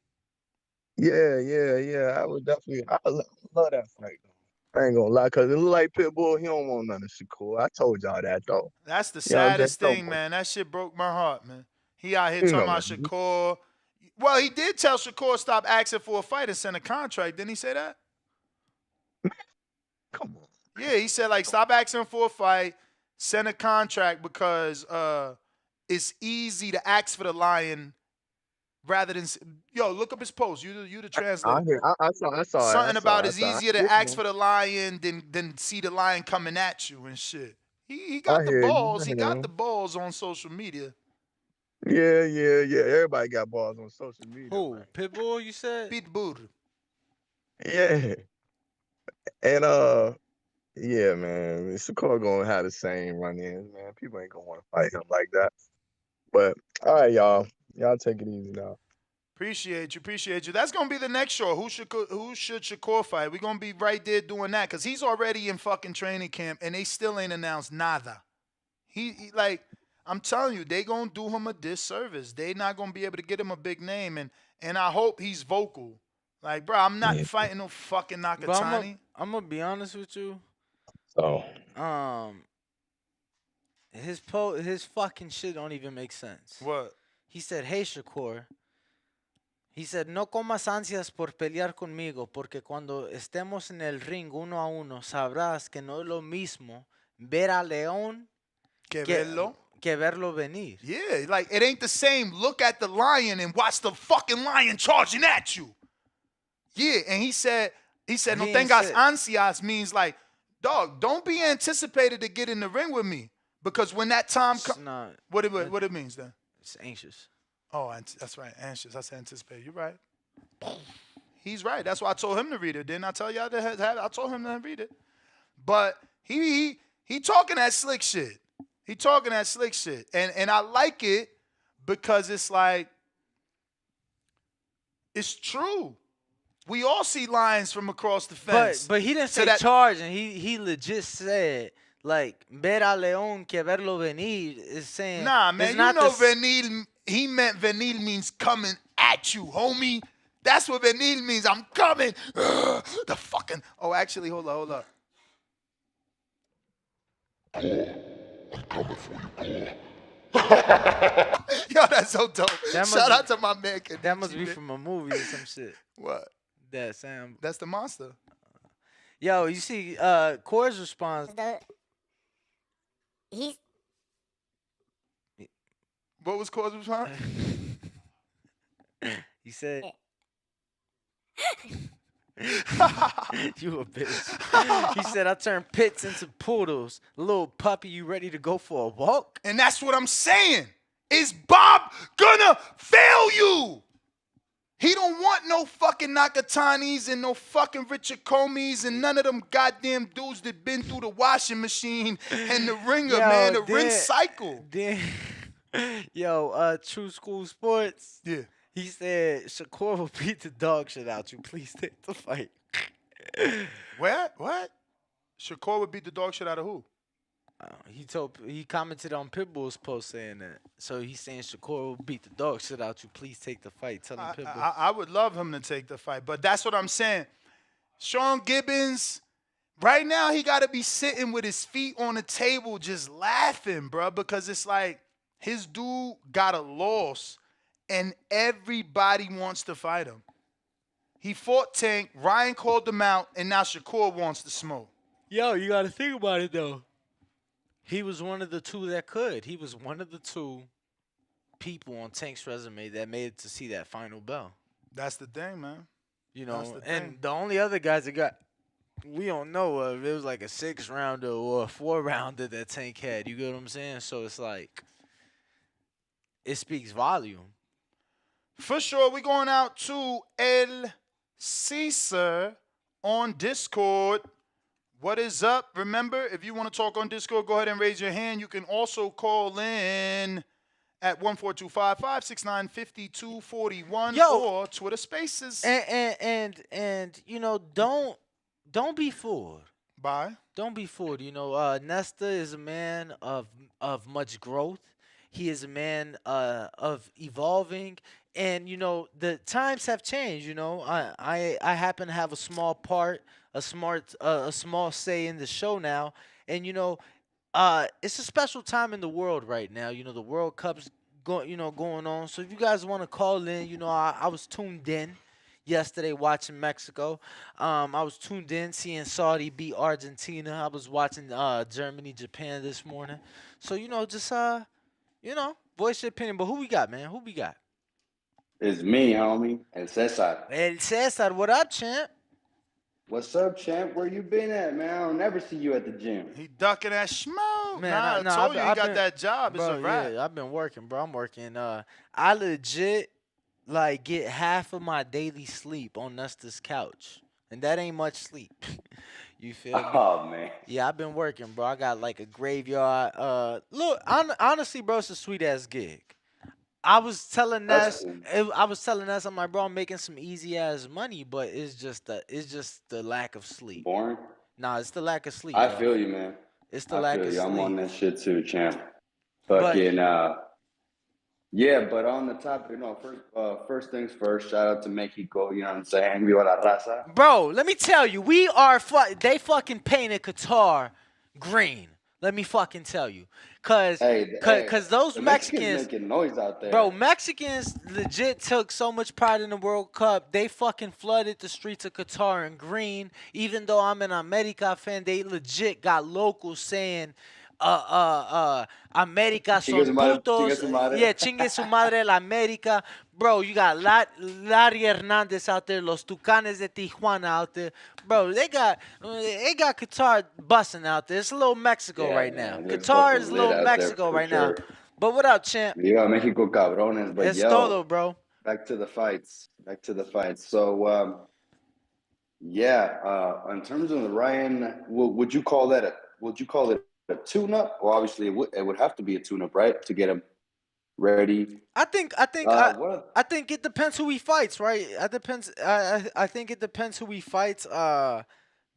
Yeah. I would definitely. I love that fight. I ain't gonna lie, because it look like Pitbull, he don't want none of Shakur. I told y'all that, though. That's the saddest thing, man. That shit broke my heart, man. He out here talking about Shakur. Well, he did tell Shakur stop asking for a fight and send a contract. Didn't he say that? Come on. Yeah, he said, stop asking for a fight, send a contract because it's easy to ask for the lion rather than look up his post. You the translator. I saw something about it's easier to ask for the lion than see the lion coming at you and shit. He got the balls. He got the balls on social media. Yeah. Everybody got balls on social media. Who? Man. Pitbull, you said? Pitbull. Yeah. And yeah, man. Shakur gonna have the same run-ins, man. People ain't gonna want to fight him like that. But all right, y'all. Y'all take it easy now. Appreciate you. That's gonna be the next show. Who should Shakur fight? We're gonna be right there doing that because he's already in fucking training camp and they still ain't announced nada. He I'm telling you, they gonna do him a disservice. They not gonna be able to get him a big name and I hope he's vocal. Bro, I'm not fighting no fucking Nakatani. I'm gonna be honest with you. So his fucking shit don't even make sense. What? He said, "Hey Shakur." He said, "No comas ansias por pelear conmigo, porque cuando estemos en el ring 1-1, sabrás que no es lo mismo ver a León que verlo venir." Yeah, it ain't the same. Look at the lion and watch the fucking lion charging at you. Yeah, and he said, no tengas ansias means dog, don't be anticipated to get in the ring with me. Because when that time comes, what it means then? It's anxious. Oh, that's right, anxious. I said anticipated. You're right. He's right. That's why I told him to read it. Didn't I tell y'all that? I told him to read it. But he talking that slick shit. He talking that slick shit. And I like it because it's it's true. We all see lions from across the fence. But he didn't say charge, and he legit said like ver a león que verlo venir is saying. Nah, man, it's you not know the venir, he meant venir means coming at you, homie. That's what venir means. I'm coming. Ugh, the fucking. Oh, actually, hold up. Yo, that's so dope. Shout out to my man. That must be from a movie or some shit. What? That sound. That's the monster. Yo, you see, Core's response. He's. What was Core's response? He said. You a bitch. He said, I turn pits into poodles. Little puppy, you ready to go for a walk? And that's what I'm saying. Is Bob gonna fail you? He don't want no fucking Nakatanis and no fucking Richard Comeys and none of them goddamn dudes that been through the washing machine and the ringer, man, the rinse cycle. Yo, True School Sports. Yeah. He said, Shakur will beat the dog shit out you. Please take the fight. What? Shakur would beat the dog shit out of who? He commented on Pitbull's post saying that. So he's saying Shakur will beat the dog shit out you. Please take the fight. Tell him Pitbull. I would love him to take the fight, but that's what I'm saying. Sean Gibbons, right now he got to be sitting with his feet on the table just laughing, bro, because it's like his dude got a loss and everybody wants to fight him. He fought Tank, Ryan called him out, and now Shakur wants to smoke. Yo, you got to think about it, though. He was one of the two that could. He was one of the two people on Tank's resume that made it to see that final bell. That's the thing, man. You know, and the only other guys that got, we don't know if it was like a 6-rounder or a 4-rounder that Tank had. You get what I'm saying? So it's like, it speaks volume. For sure, we're going out to El Caesar on Discord. What is up? Remember, if you want to talk on Discord, go ahead and raise your hand. You can also call in at 14255695241 or Twitter Spaces. And you know, don't be fooled. Bye. Don't be fooled. You know, Nesta is a man of much growth. He is a man of evolving. And, you know, the times have changed, you know. I happen to have a small part, a small say in the show now. And, you know, it's a special time in the world right now. You know, the World Cup's going on. So if you guys want to call in, you know, I was tuned in yesterday watching Mexico. I was tuned in seeing Saudi beat Argentina. I was watching Germany, Japan this morning. So, you know, just, you know, voice your opinion. But who we got, man? Who we got? It's me, homie. El Cesar. El Cesar, what up, champ? What's up, champ? Where you been at, man? I don't never see you at the gym. He ducking that smoke. Man, I told you he got that job. It's a wrap. Yeah, I've been working, bro. I'm working. I legit, like, get half of my daily sleep on Nesta's couch. And that ain't much sleep. You feel me? Oh, man. Yeah, I've been working, bro. I got, like, a graveyard. Look, honestly, bro, it's a sweet-ass gig. I was telling Ness, I'm like, bro, I'm making some easy ass money, but it's just the lack of sleep. Boring? Nah, it's the lack of sleep. I feel you, man. It's the lack of sleep. I'm on that shit too, champ. Fucking, yeah, but on the topic, you know, first things first, shout out to Mexico, you know what I'm saying? Viva la raza. Bro, let me tell you, they fucking painted Qatar green. Let me fucking tell you. Cause those Mexicans making noise out there. Bro, Mexicans legit took so much pride in the World Cup. They fucking flooded the streets of Qatar in green. Even though I'm an America fan, they legit got locals saying America son putos. Yeah, chingue su madre la América. Bro, you got Larry Hernandez out there, Los Tucanes de Tijuana out there. Bro, they got Qatar busting out there. It's a little Mexico right now. Qatar is a little Mexico right now. But what up, champ? Viva Mexico cabrones. But it's todo, bro. Back to the fights. So, in terms of the Ryan, would you call it a tune-up? Well, obviously it would have to be a tune-up, right, to get him ready. I think it depends who he fights, right? I think it depends who he fights.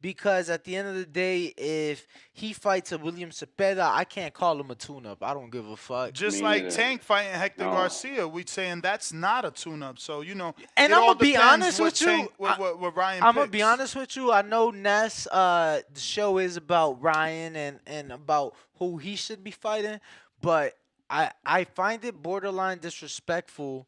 because at the end of the day, if he fights a William Cepeda, I can't call him a tune-up. I don't give a fuck. Just like Tank fighting Hector Garcia, we saying that's not a tune-up. So And it I'm all gonna be depends honest what with you. Tank, what Ryan I'm picks. gonna be honest with you. I know Ness. The show is about Ryan and about who he should be fighting, but I find it borderline disrespectful.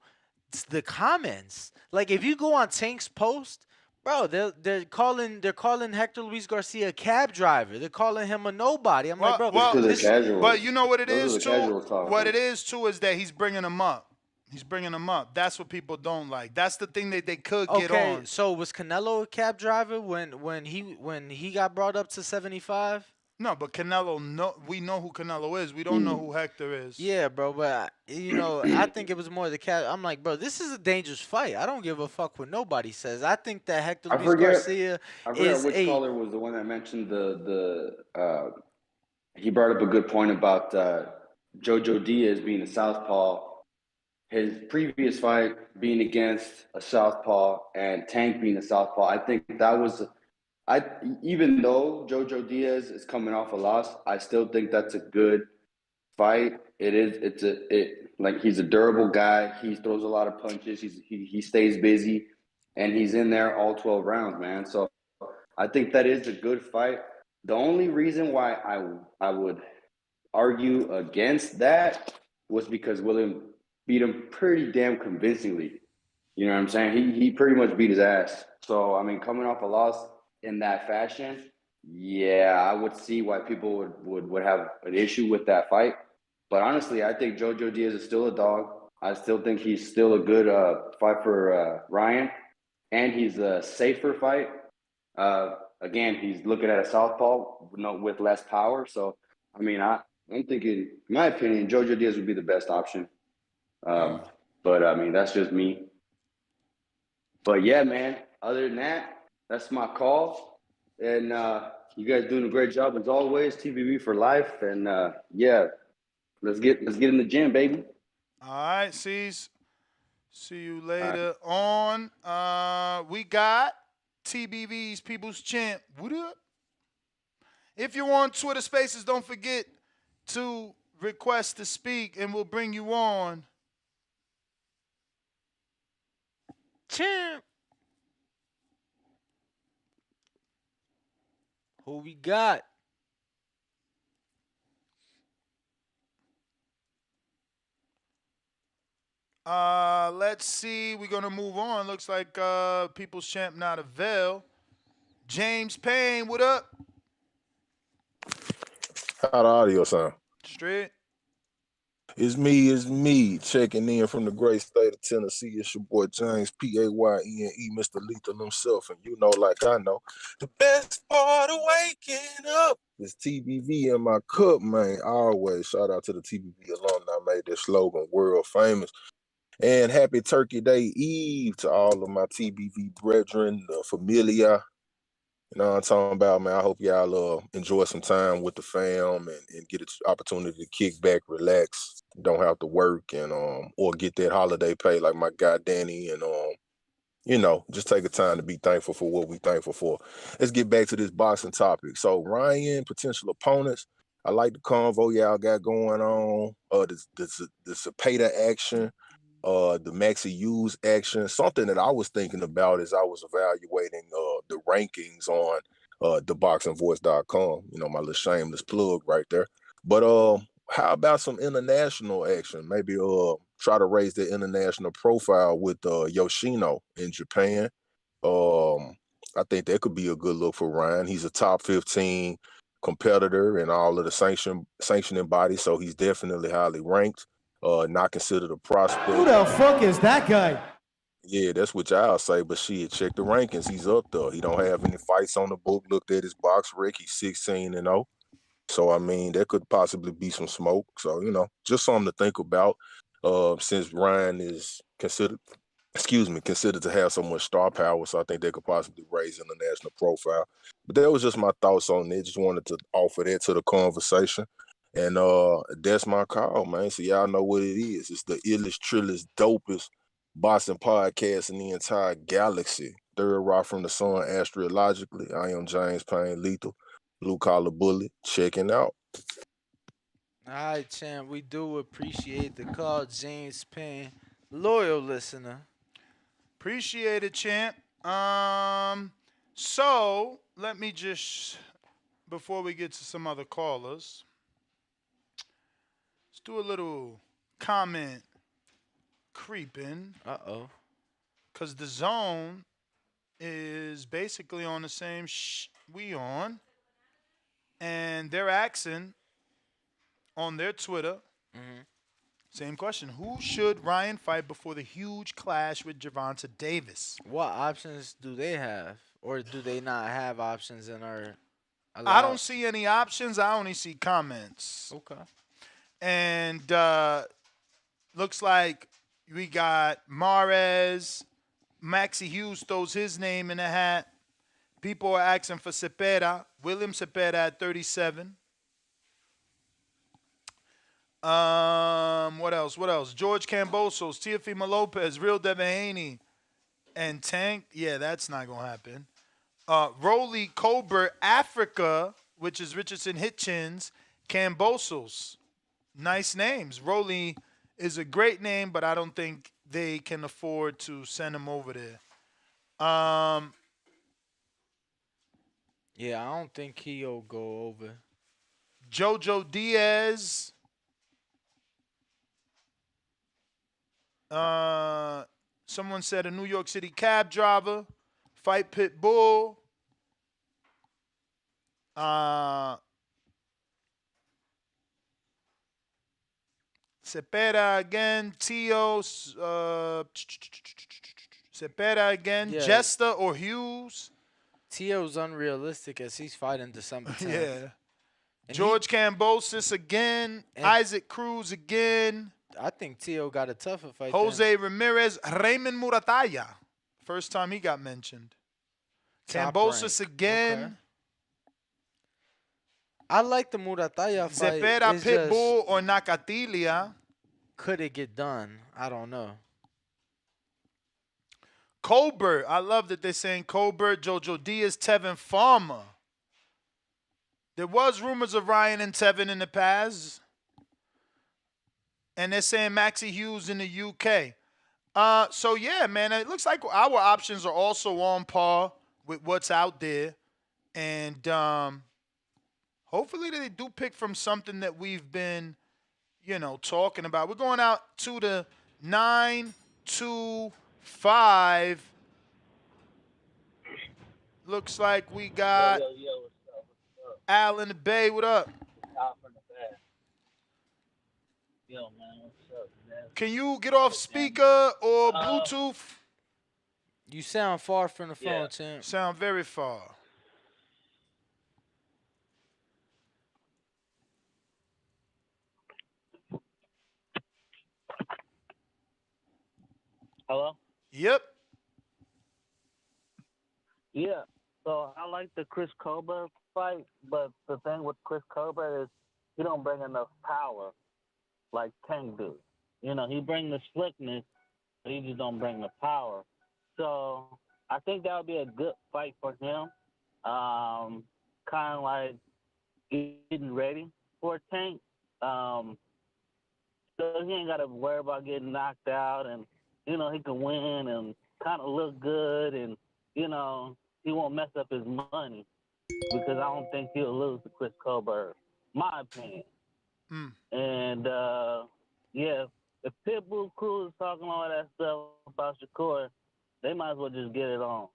The comments, like if you go on Tank's post, bro, they're calling Hector Luis Garcia a cab driver. They're calling him a nobody. I'm like, bro, But you know what it Those is are the too. casuals talking. What it is too is that he's bringing them up. He's bringing them up. That's what people don't like. That's the thing that they could get okay, on. so was Canelo a cab driver when he got brought up to 75? No, but Canelo, we know who Canelo is. We don't know who Hector is. Yeah, bro, but I think it was more the cat. I'm like, bro, this is a dangerous fight. I don't give a fuck what nobody says. I think that Hector I Luis forget Garcia is which caller was the one that mentioned he brought up a good point about Jojo Diaz being a southpaw. His previous fight being against a southpaw and Tank being a southpaw. I think that was even though Jojo Diaz is coming off a loss, I still think that's a good fight. He's a durable guy. He throws a lot of punches. He stays busy, and he's in there all 12 rounds, man. So I think that is a good fight. The only reason why I would argue against that was because William beat him pretty damn convincingly. You know what I'm saying? He pretty much beat his ass. So I mean, coming off a loss in that fashion, yeah, I would see why people would have an issue with that fight. But honestly, I think Jojo Diaz is still a dog. I still think he's still a good fight for Ryan, and he's a safer fight. Again, he's looking at a southpaw, with less power. So, I mean, I'm thinking, in my opinion, Jojo Diaz would be the best option. But I mean, that's just me. But yeah, man. Other than that, that's my call. And you guys doing a great job as always. TBV for life. And yeah, let's get in the gym, baby. All right, C's. See you later on. We got TBV's People's Champ. What up? If you're on Twitter Spaces, don't forget to request to speak, and we'll bring you on. Champ. Who we got? Let's see. We're gonna move on. Looks like People's Champ not avail. James Payne, what up? How the audio sound? Straight. It's me, checking in from the great state of Tennessee. It's your boy James, P-A-Y-N-E, Mr. Lethal himself. And you know, like I know, the best part of waking up is TBV in my cup, man. Always shout out to the TBV alumni, made this slogan world famous. And happy Turkey Day Eve to all of my TBV brethren, the familia. You know what I'm talking about, man. I hope y'all enjoy some time with the fam and get an opportunity to kick back, relax, don't have to work, and or get that holiday pay like my guy Danny, and just take a time to be thankful for what we thankful for. Let's get back to this boxing topic. So Ryan, potential opponents. I like the convo y'all got going on. The Cepeda action. The Maxi Hughes action. Something that I was thinking about as I was evaluating the rankings on theboxingvoice.com. My little shameless plug right there. But how about some international action? Maybe try to raise the international profile with Yoshino in Japan. I think that could be a good look for Ryan. He's a top 15 competitor in all of the sanctioning bodies, so he's definitely highly ranked. Not considered a prospect. Who the fuck is that guy? Yeah, that's what y'all say, but shit, check the rankings. He's up there. He don't have any fights on the book. Looked at his box rec. He's 16-0. So, I mean, there could possibly be some smoke. So, just something to think about since Ryan is considered to have so much star power. So I think they could possibly raise international profile. But that was just my thoughts on it. Just wanted to offer that to the conversation. And that's my call, man. So y'all know what it is. It's the illest, trillest, dopest boxing podcast in the entire galaxy. Third rock from the sun, astrologically. I am James Payne, lethal, blue collar bully, checking out. All right, champ. We do appreciate the call, James Payne, loyal listener. Appreciate it, champ. So let me just, before we get to some other callers, let's do a little comment creeping. Cause the zone is basically on the same we on, and they're asking on their Twitter. Same question. Who should Ryan fight before the huge clash with Gervonta Davis? What options do they have? Or do they not have options and are allowed? I don't see any options. I only see comments. Okay. And looks like we got Mares. Maxie Hughes throws his name in the hat. People are asking for Cepeda. William Cepeda at 37. What else? George Cambosos, Teofimo Lopez, Real Devin Haney, and Tank. Yeah, that's not going to happen. Rolly Colbert, Africa, which is Richardson Hitchens, Cambosos. Nice names. Rolly is a great name, but I don't think they can afford to send him over there. Yeah, I don't think he'll go over. Jojo Diaz. Someone said a New York City cab driver. Fight Pit Bull. Cepeda again. Tio. Cepeda again. Yeah. Jester or Hughes. Tio's unrealistic as he's fighting December 10th. Yeah. George Cambosis again. Isaac Cruz again. I think Tio got a tougher fight. Jose Ramirez. Raymond Murataya. First time he got mentioned. Cambosis again. Okay. I like the Murataya fight. Cepeda, It's Pitbull, or Nakatilia. Could it get done? I don't know. Colbert. I love that they're saying Colbert, Jojo Diaz, Tevin Farmer. There was rumors of Ryan and Tevin in the past. And they're saying Maxie Hughes in the UK. So, yeah, man, it looks like our options are also on par with what's out there. And hopefully they do pick from something that we've been, talking about. We're going out to the 925. Looks like we got Al in the Bay. What up? Yo, man, what's up, man? Can you get off speaker or Bluetooth? You sound far from the phone, champ. Sound very far. Hello? Yep. Yeah. So I like the Chris Colbert fight, but the thing with Chris Colbert is he don't bring enough power like Tank do. He bring the slickness, but he just don't bring the power. So I think that would be a good fight for him. Kind of like getting ready for Tank. So he ain't got to worry about getting knocked out, and he can win and kind of look good, and he won't mess up his money because I don't think he'll lose to Chris Colbert. My opinion. And if Pitbull Crew is talking all that stuff about Shakur, they might as well just get it on.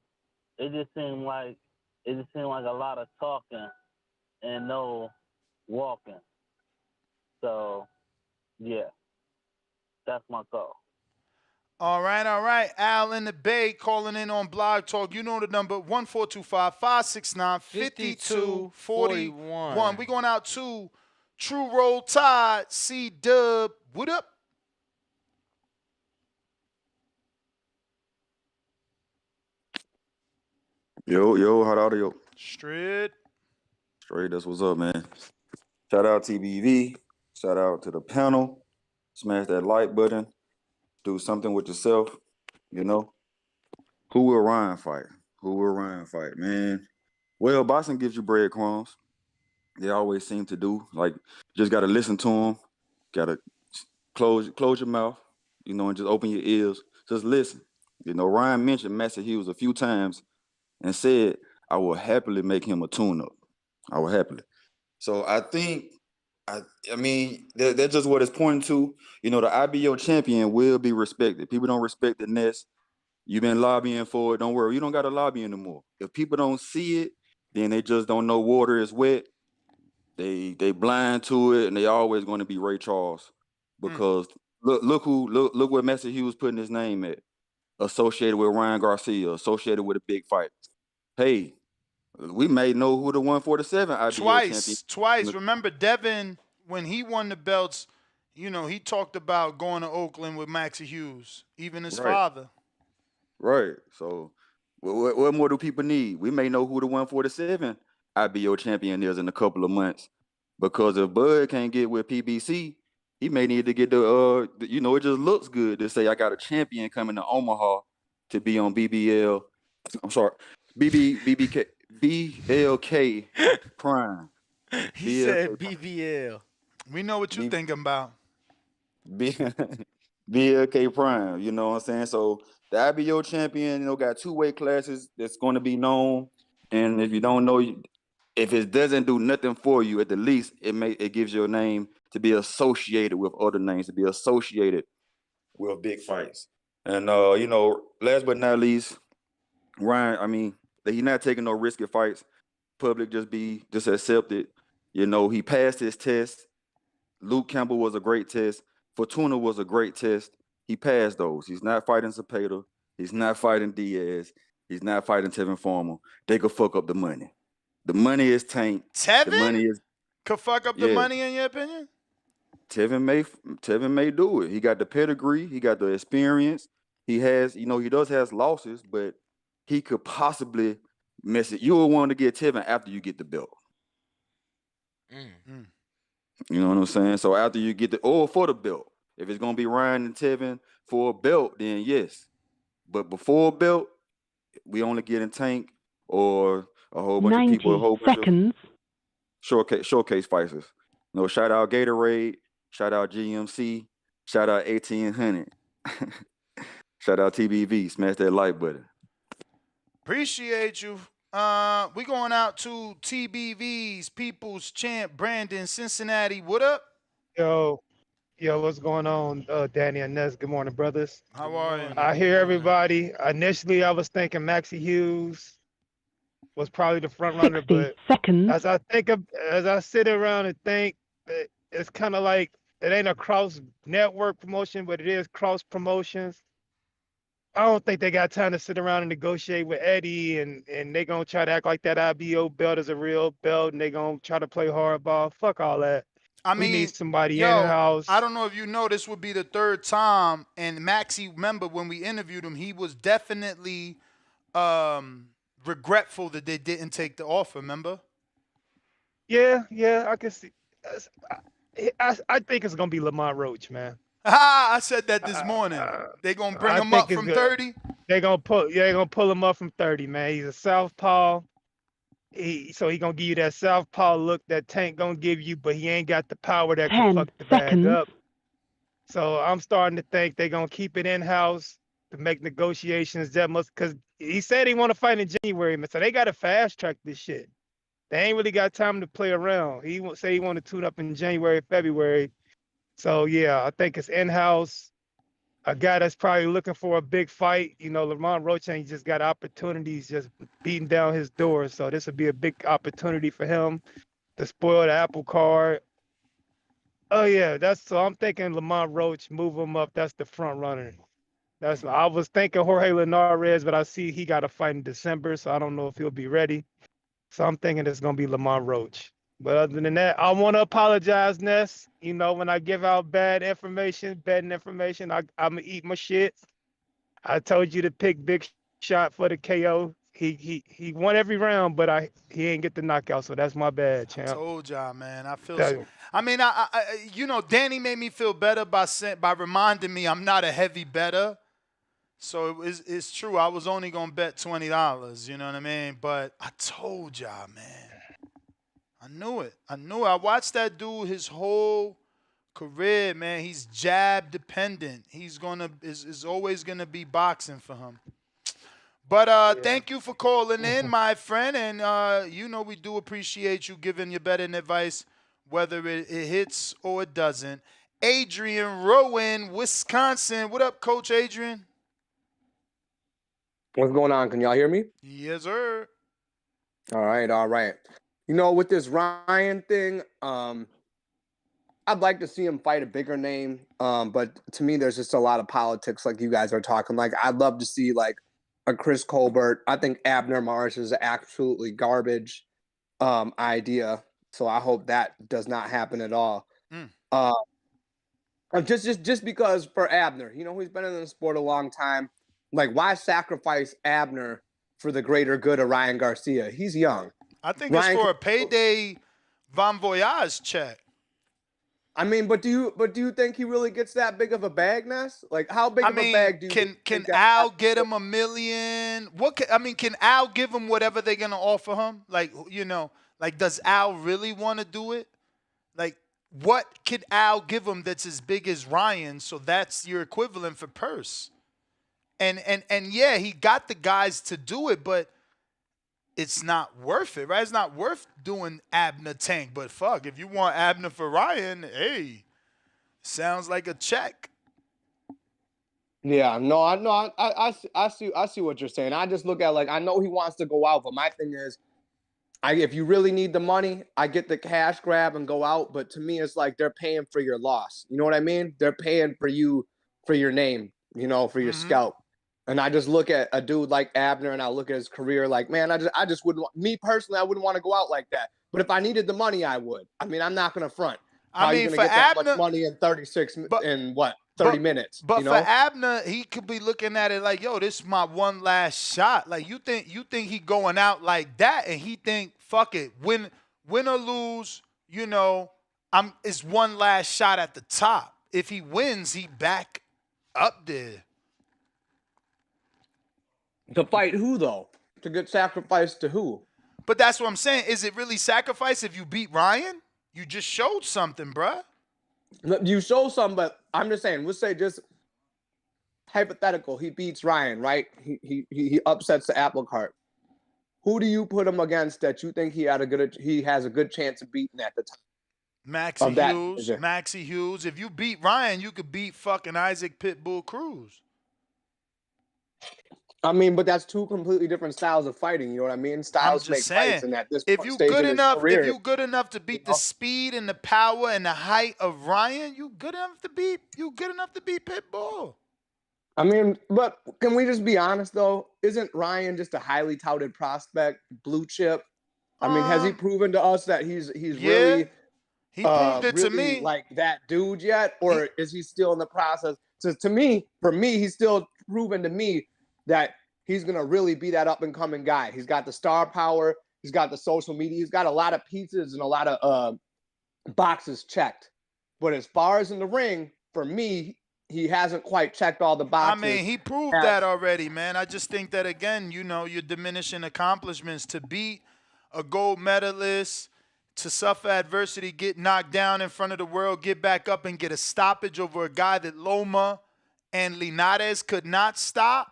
It just seemed like a lot of talking and no walking. So yeah, that's my call. All right. Al in the Bay calling in on Blog Talk. You know the number, 1-425-569-5241. We going out to True Roll Tide, C-Dub. What up? Yo, hot audio. Straight, that's what's up, man. Shout out TBV. Shout out to the panel. Smash that like button. Do something with yourself, Who will Ryan fight? Who will Ryan fight, man? Well, boxing gives you breadcrumbs. They always seem to do. Like, just gotta listen to them. Gotta close your mouth, and just open your ears. Just listen. Ryan mentioned Master Hughes a few times and said, "I will happily make him a tune-up. I will happily." So I think, I mean, that's just what it's pointing to. The IBO champion will be respected. People don't respect the Nets. You've been lobbying for it. Don't worry. You don't got to lobby anymore. If people don't see it, then they just don't know water is wet. They blind to it, and they always going to be Ray Charles because look what Master Hughes putting his name at, associated with Ryan Garcia, associated with a big fight. Hey, we may know who the 147 IBO champion. Twice. Remember Devin, when he won the belts, he talked about going to Oakland with Maxie Hughes, even his father. Right. So what more do people need? We may know who the 147 IBO champion is in a couple of months. Because if Bud can't get with PBC, he may need to get it just looks good to say I got a champion coming to Omaha to be on BBL. I'm sorry, BLK Prime. He said BBL. We know what you're thinking about. BLK Prime, you know what I'm saying? So the IBO champion, got two weight classes that's going to be known. And if you don't know, if it doesn't do nothing for you, at the least it gives your name to be associated with other names, to be associated with big fights. And last but not least, Ryan, I mean, he's not taking no risky fights. Public just accept it. He passed his test. Luke Campbell was a great test. Fortuna was a great test. He passed those. He's not fighting Zepeda. He's not fighting Diaz. He's not fighting Tevin Farmer. They could fuck up the money. The money is Tank. Tevin? The money is could fuck up the money, in your opinion? Tevin may do it. He got the pedigree. He got the experience. He has, he does have losses, but he could possibly mess it. You will want to get Tevin after you get the belt. You know what I'm saying? So after you get or for the belt. If it's going to be Ryan and Tevin for a belt, then yes. But before a belt, we only get in Tank or a whole bunch of people, a whole bunch of showcase fighters. Shout out Gatorade, shout out GMC, shout out 1800, shout out TBV. Smash that like button. Appreciate you. We going out to TBV's People's Champ Brandon, Cincinnati. What up? Yo, what's going on, Danny and Ness? Good morning, brothers. How are you? I hear everybody. Initially, I was thinking Maxie Hughes was probably the front runner, but as I sit around and think, it's kind of like it ain't a cross network promotion, but it is cross promotions. I don't think they got time to sit around and negotiate with Eddie, and they gonna try to act like that IBO belt is a real belt, and they gonna try to play hardball. Fuck all that. I mean, we need somebody in house. I don't know if you know, this would be the third time. And Maxie, remember when we interviewed him, he was definitely regretful that they didn't take the offer. Remember? Yeah, I can see. I think it's gonna be Lamont Roach, man. I said that this morning. They gonna bring him up from 30. They're gonna pull him up from 30, man. He's a southpaw. So he gonna give you that southpaw look that Tank gonna give you, but he ain't got the power that can fuck the bag up. So I'm starting to think they're gonna keep it in house to make negotiations that much, because he said he want to fight in January, man. So they gotta fast track this shit. They ain't really got time to play around. He say he want to tune up in January, February. So yeah, I think it's in house. A guy that's probably looking for a big fight. Lamont Roach ain't just got opportunities just beating down his door. So this would be a big opportunity for him to spoil the apple cart. Oh yeah, so I'm thinking Lamont Roach, move him up. That's the front runner. I was thinking Jorge Linares, but I see he got a fight in December, so I don't know if he'll be ready. So I'm thinking it's gonna be Lamont Roach. But other than that, I want to apologize, Ness. When I give out betting information, I'm gonna eat my shit. I told you to pick Big Shot for the KO. He won every round, but he ain't get the knockout, so that's my bad, champ. I told y'all, man. I feel. I mean, Danny made me feel better by reminding me I'm not a heavy bettor. So it's true. I was only gonna bet $20. You know what I mean? But I told y'all, man. I knew it. I watched that dude his whole career, man. He's jab dependent. He's is always gonna be boxing for him. But thank you for calling in, my friend. And we do appreciate you giving your betting advice, whether it hits or it doesn't. Adrian Rowan, Wisconsin. What up, Coach Adrian? What's going on? Can y'all hear me? Yes, sir. All right. With this Ryan thing, I'd like to see him fight a bigger name. But to me, there's just a lot of politics, like you guys are talking. Like, I'd love to see like a Chris Colbert. I think Abner Maris is an absolutely garbage idea. So I hope that does not happen at all. Just because for Abner, he's been in the sport a long time. Like, why sacrifice Abner for the greater good of Ryan Garcia? He's young. I think it's for a payday Von Voyage check. I mean, but do you think he really gets that big of a bag, Ness? Like, how big of a bag do you can Al get him $1 million? Can Al give him whatever they're gonna offer him? Like, does Al really want to do it? Like, what could Al give him that's as big as Ryan? So that's your equivalent for purse. And yeah, he got the guys to do it, but it's not worth it, right? It's not worth doing Abner Tank. But fuck, if you want Abner for Ryan, hey, sounds like a check. Yeah, no, I see what you're saying. I just look at, like, I know he wants to go out, but my thing is, if you really need the money, I get the cash grab and go out. But to me, it's like they're paying for your loss. You know what I mean? They're paying for you, for your name, for your scalp. And I just look at a dude like Abner, and I look at his career like, man, I just wouldn't. Me personally, I wouldn't want to go out like that. But if I needed the money, I would. I mean, I'm not going to front. How are you going to get that much money in 30 minutes? But for Abner, he could be looking at it like, yo, this is my one last shot. Like, you think he going out like that, and he think, fuck it, win or lose, it's one last shot at the top. If he wins, he back up there. To fight who, though? To get sacrificed to who? But that's what I'm saying. Is it really sacrifice if you beat Ryan? You just showed something, bruh. You show something, but I'm just saying, let's say just hypothetical. He beats Ryan, right? He upsets the apple cart. Who do you put him against that you think he has a good chance of beating at the time? Maxie Hughes. If you beat Ryan, you could beat fucking Isaac Pitbull Cruz. I mean, but that's two completely different styles of fighting. You know what I mean? Styles make fights, and at this if stage in his career, if you're good enough to beat the speed and the power and the height of Ryan, you good enough to beat Pitbull. I mean, but can we just be honest though? Isn't Ryan just a highly touted prospect, blue chip? I mean, has he proven to us that he's really he proved it to me like that dude yet, or is he still in the process? So for me, he's still proven to me that he's going to really be that up-and-coming guy. He's got the star power. He's got the social media. He's got a lot of pieces and a lot of boxes checked. But as far as in the ring, for me, he hasn't quite checked all the boxes. I mean, he proved that already, man. I just think that, again, you're diminishing accomplishments. To beat a gold medalist, to suffer adversity, get knocked down in front of the world, get back up and get a stoppage over a guy that Loma and Linares could not stop.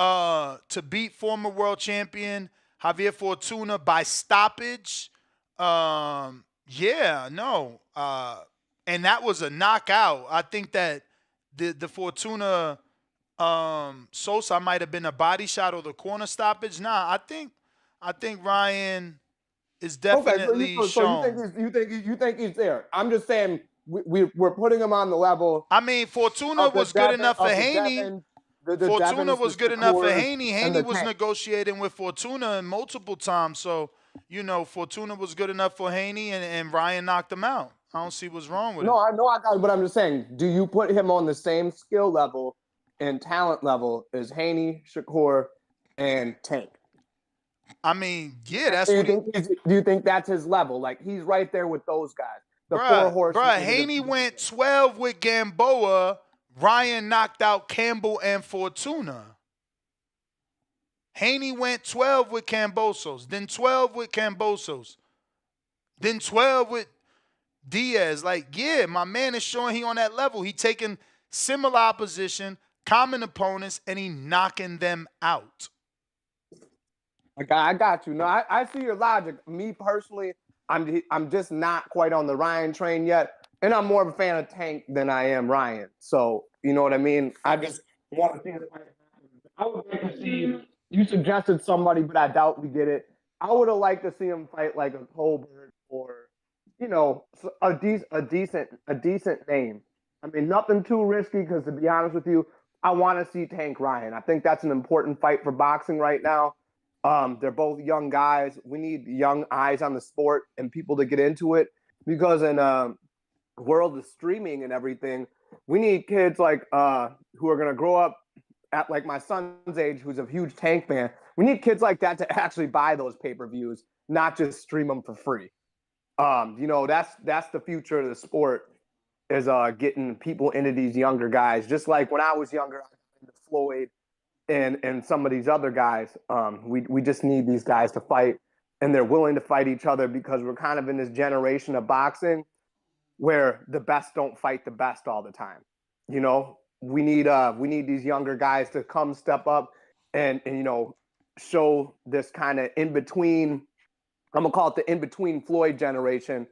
To beat former world champion Javier Fortuna by stoppage. And that was a knockout. I think that the Fortuna Sosa might have been a body shot or the corner stoppage. Nah, I think Ryan is definitely shown. So you think he's there? I'm just saying we're putting him on the level. I mean, Fortuna was good enough for Haney. Fortuna was good enough for Haney. Haney was negotiating with Fortuna multiple times. So, Fortuna was good enough for Haney, and Ryan knocked him out. I don't see what's wrong with it. No, I know I got it, but I'm just saying, do you put him on the same skill level and talent level as Haney, Shakur, and Tank? I mean, yeah, that's do you think that's his level? Like, he's right there with those guys. The four horses. Haney went 12 with Gamboa. Ryan knocked out Campbell and Fortuna. Haney went 12 with Cambosos, then 12 with Cambosos, then 12 with Diaz. Like, yeah, my man is showing he on that level. He taking similar opposition, common opponents, and he knocking them out. I got you. No, I see your logic. Me personally, I'm just not quite on the Ryan train yet, and I'm more of a fan of Tank than I am Ryan. So you know what I mean. I just want to see it. I would like to see. You suggested somebody, but I doubt we get it. I would have liked to see him fight like a Colbert or, you know, a decent name. I mean, nothing too risky because to be honest with you, I want to see Tank Ryan. I think that's an important fight for boxing right now. They're both young guys. We need young eyes on the sport and people to get into it because in world of streaming and everything, we need kids like who are gonna grow up at like my son's age, who's a huge Tank fan. We need kids like that to actually buy those pay-per-views, not just stream them for free. You know, that's the future of the sport is getting people into these younger guys. Just like when I was younger, I got into Floyd and some of these other guys. We just need these guys to fight, and they're willing to fight each other because we're kind of in this generation of boxing where the best don't fight the best all the time. You know, we need these younger guys to come step up and you know show this kind of in between. I'm gonna call it the in between Floyd generation,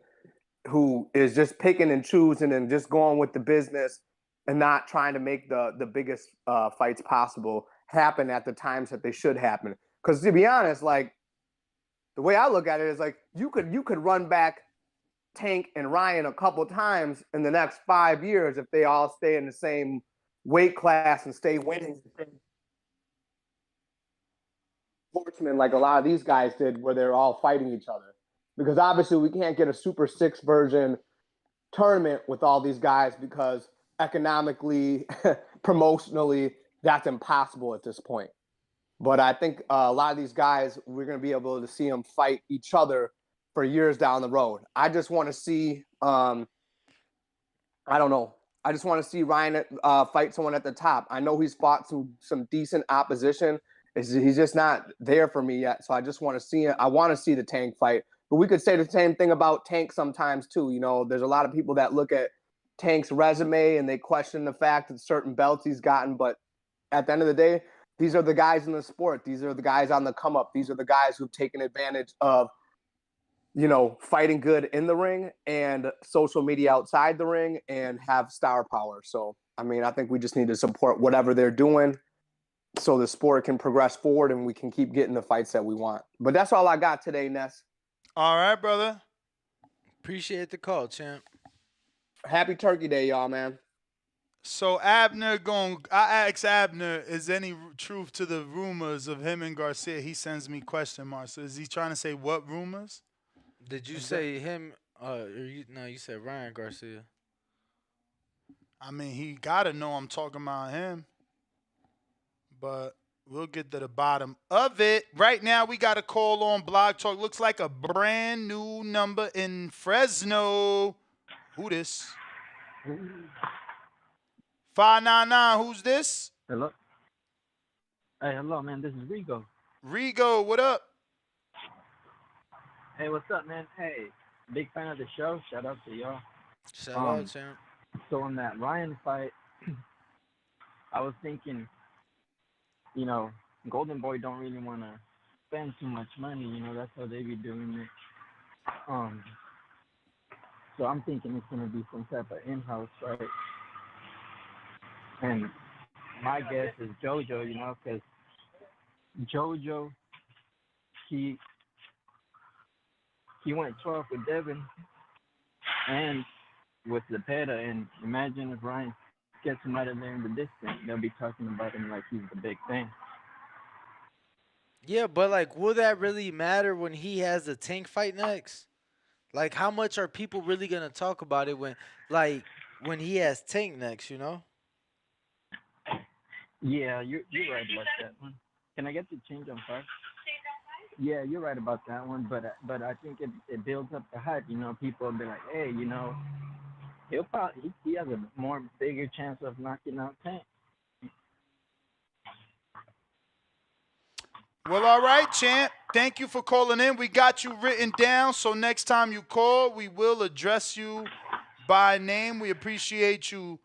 who is just picking and choosing and just going with the business and not trying to make the biggest fights possible happen at the times that they should happen. Because to be honest, like the way I look at it is like you could run back Tank and Ryan a couple times in the next 5 years if they all stay in the same weight class and stay winning sportsmen like a lot of these guys did where they're all fighting each other. Because obviously we can't get a Super 6 version tournament with all these guys because economically, promotionally, that's impossible at this point. But I think a lot of these guys, we're going to be able to see them fight each other for years down the road. I just want to see, I don't know. I just want to see Ryan fight someone at the top. I know he's fought some decent opposition. He's just not there for me yet. So I just want to see it. I want to see the Tank fight. But we could say the same thing about Tank sometimes too. You know, there's a lot of people that look at Tank's resume and they question the fact that certain belts he's gotten. But at the end of the day, these are the guys in the sport. These are the guys on the come up. These are the guys who've taken advantage of, you know, fighting good in the ring and social media outside the ring and have star power. So, I mean, I think we just need to support whatever they're doing so the sport can progress forward and we can keep getting the fights that we want. But that's all I got today, Ness. All right, brother. Appreciate the call, champ. Happy Turkey Day, y'all, man. So Abner I asked Abner, is any truth to the rumors of him and Garcia? He sends me question marks. So is he trying to say what rumors? Did you say him? You said Ryan Garcia. I mean, he gotta know I'm talking about him. But we'll get to the bottom of it. Right now, we got a call on Blog Talk. Looks like a brand new number in Fresno. Who this? 599. Who's this? Hello. Hey, hello, man. This is Rigo. Rigo, what up? Hey, what's up, man? Hey, big fan of the show. Shout out to y'all. Shout out, champ. So on that Ryan fight, I was thinking, you know, Golden Boy don't really want to spend too much money. You know, that's how they be doing it. So I'm thinking it's gonna be some type of in-house fight. And my guess is JoJo, you know, because JoJo, he went 12 with Devin and with Zepeda, and imagine if Ryan gets him out of there in the distance, they'll be talking about him like he's the big thing. Yeah, but like, will that really matter when he has a Tank fight next? Like, how much are people really gonna talk about it when he has Tank next? You know? Yeah, you're right about that one. Can I get the change on 5? Yeah, you're right about that one, but I think it builds up the hype. You know, people will be like, hey, you know, he has a more bigger chance of knocking out Tank. Well, all right, champ. Thank you for calling in. We got you written down, so next time you call, we will address you by name. We appreciate you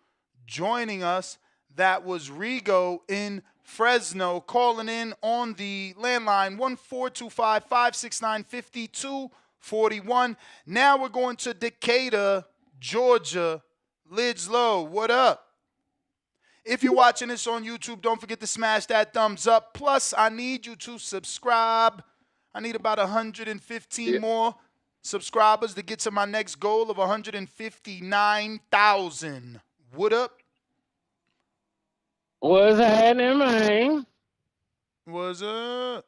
joining us. That was Rigo in Fresno calling in on the landline 1-425-569-5241. Now we're going to Decatur, Georgia. Lids Low, what up? If you're watching this on YouTube, don't forget to smash that thumbs up. Plus, I need you to subscribe. I need about 115 more subscribers to get to my next goal of 159,000. What up? What's happening, man? What's up?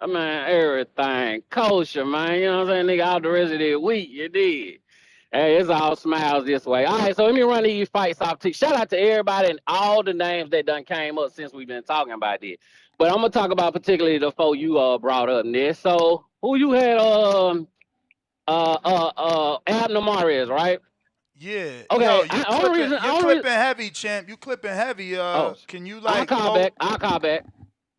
I mean, everything kosher, man. You know what I'm saying? Nigga, out the rest of the week, you did. Hey, it's all smiles this way. All right, so let me run these fights off to you. Shout out to everybody and all the names that done came up since we've been talking about this. But I'm gonna talk about particularly the four you brought up, Nick. So who you had Abner Mares, right? Yeah. Okay. Yo, you're clipping heavy, champ. You clipping heavy. Can you like I'll call back.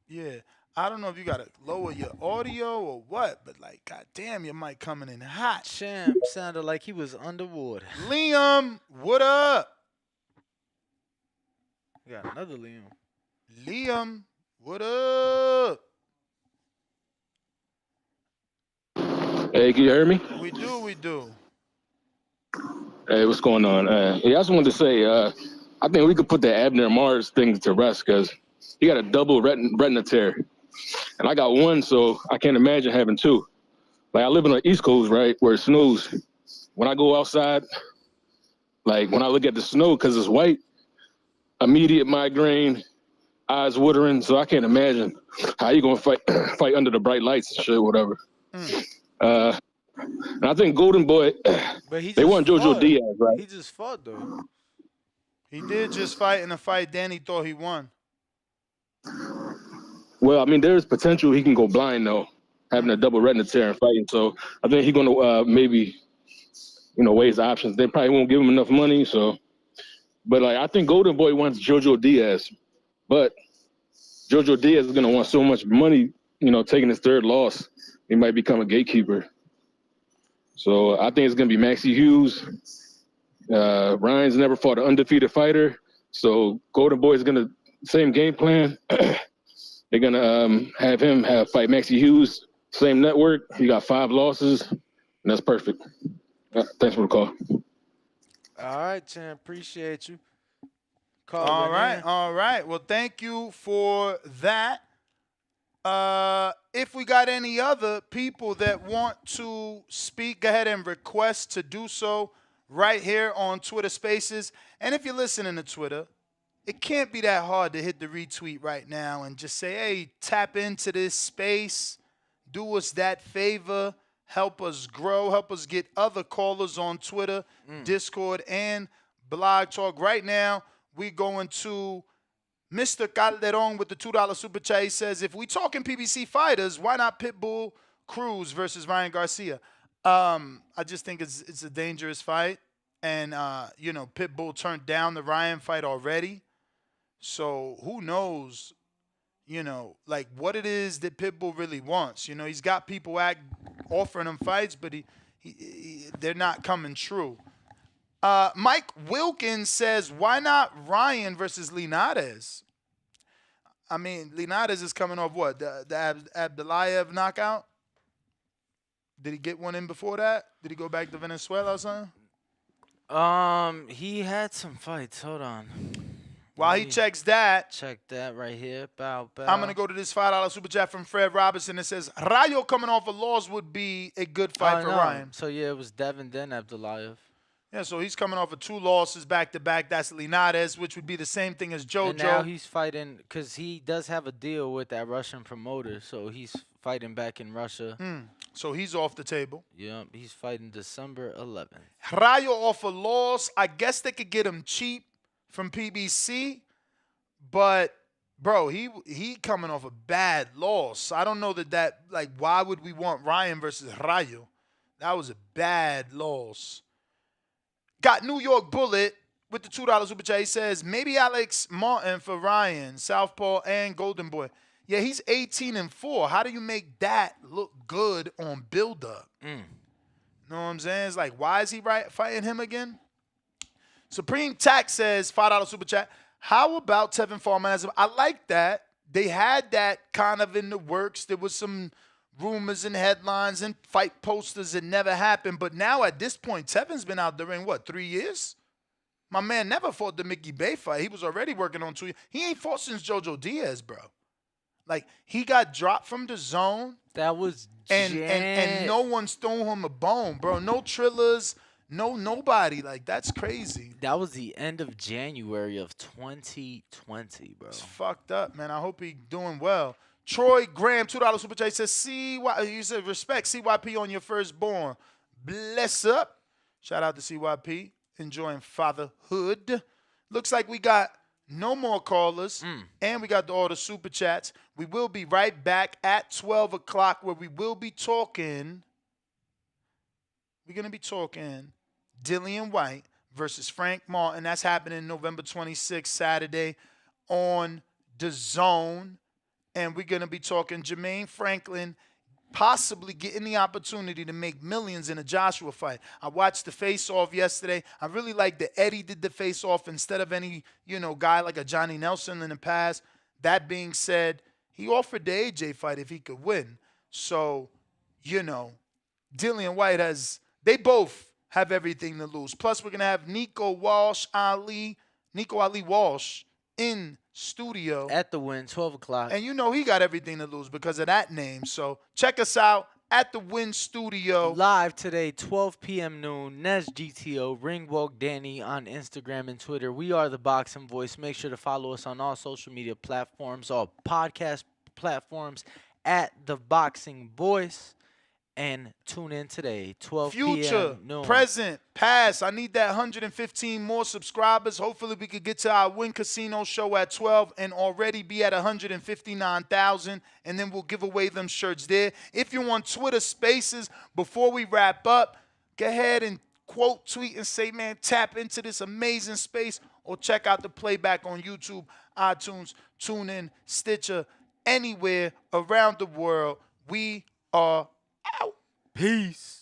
Yeah. I don't know if you gotta lower your audio or what, but like, goddamn, your mic coming in hot. Champ sounded like he was underwater. Liam, what up? We got another Liam. Liam, what up? Hey, can you hear me? We do. Hey, what's going on? Yeah, I just wanted to say, I think we could put the Abner Mars thing to rest because he got a double retina tear. And I got one, so I can't imagine having two. Like, I live on the East Coast, right, where it snows. When I go outside, like, when I look at the snow because it's white, immediate migraine, eyes watering, so I can't imagine how you going to fight under the bright lights and shit, whatever. And I think Golden Boy, they want JoJo Diaz, right? He just fought, though. He did just fight in a fight Danny thought he won. Well, I mean, there's potential he can go blind, though, having a double retina tear and fighting. So I think he's going to maybe, weigh his options. They probably won't give him enough money. So, but like, I think Golden Boy wants JoJo Diaz, but JoJo Diaz is going to want so much money, taking his third loss. He might become a gatekeeper. So I think it's going to be Maxie Hughes. Ryan's never fought an undefeated fighter. So Golden Boy is going to, same game plan. They're going to have him fight Maxie Hughes, same network. He got 5 losses, and that's perfect. Thanks for the call. All right, champ. Appreciate you. All right. Well, thank you for that. If we got any other people that want to speak, go ahead and request to do so right here on Twitter Spaces. And if you're listening to Twitter, it can't be that hard to hit the retweet right now and just say, hey, tap into this space, do us that favor, help us grow, help us get other callers on Twitter, Discord, and Blog Talk. Right now, we're going to Mr. Calderon with the $2 super chat. He says, if we talking PBC fighters, why not Pitbull Cruz versus Ryan Garcia? I just think it's a dangerous fight. And, Pitbull turned down the Ryan fight already. So who knows, what it is that Pitbull really wants. He's got people offering him fights, but they're not coming true. Mike Wilkins says, why not Ryan versus Linares? I mean, Linares is coming off what? The Abdulayev knockout? Did he get one in before that? Did he go back to Venezuela or something? He had some fights. Hold on. While he checks that. Check that right here. Bow. I'm going to go to this $5 super chat from Fred Robinson. It says, Rayo coming off a loss would be a good fight for Ryan. So, yeah, it was Devin, then Abdulayev. Yeah, so he's coming off of 2 losses back-to-back. That's Linares, which would be the same thing as JoJo. And now he's fighting, because he does have a deal with that Russian promoter, so he's fighting back in Russia. So he's off the table. Yep, he's fighting December 11th. Rayo off a loss. I guess they could get him cheap from PBC, but, bro, he coming off a bad loss. I don't know that why would we want Ryan versus Rayo? That was a bad loss. Got New York Bullet with the $2 super chat. He says, maybe Alex Martin for Ryan, Southpaw, and Golden Boy. Yeah, he's 18-4. How do you make that look good on build-up? Know what I'm saying? It's like, why is he fighting him again? Supreme Tax says, $5 super chat. How about Tevin Farmer? I like that. They had that kind of in the works. There was some rumors and headlines and fight posters that never happened. But now at this point, Tevin's been out there in, 3 years? My man never fought the Mickey Bay fight. He was already working on 2 years. He ain't fought since JoJo Diaz, bro. Like, he got dropped from the zone. That was and no one's thrown him a bone, bro. No Trillers, nobody. Like, that's crazy. That was the end of January of 2020, bro. It's fucked up, man. I hope he doing well. Troy Graham, $2 super chat, says, you said respect CYP on your firstborn. Bless up. Shout out to CYP. Enjoying fatherhood. Looks like we got no more callers, and we got all the super chats. We will be right back at 12 o'clock where we will be talking. We're going to be talking Dillian White versus Frank Martin. That's happening November 26th, Saturday on DAZN. And we're going to be talking Jermaine Franklin possibly getting the opportunity to make millions in a Joshua fight. I watched the face-off yesterday. I really like that Eddie did the face-off instead of any, guy like a Johnny Nelson in the past. That being said, he offered the AJ fight if he could win. So, Dillian White they both have everything to lose. Plus, we're going to have Nico Ali Walsh in studio. At the Win, 12 o'clock. And he got everything to lose because of that name. So check us out at the Win studio. Live today, 12 p.m. noon, Nes GTO, Ringwalk Danny on Instagram and Twitter. We are the Boxing Voice. Make sure to follow us on all social media platforms, all podcast platforms at the Boxing Voice. And tune in today, 12 Future, p.m. noon. Present, past. I need that 115 more subscribers. Hopefully we could get to our Win Casino show at 12 and already be at 159,000. And then we'll give away them shirts there. If you're on Twitter Spaces, before we wrap up, go ahead and quote, tweet, and say, man, tap into this amazing space. Or check out the playback on YouTube, iTunes, TuneIn, Stitcher, anywhere around the world. We are out. Peace.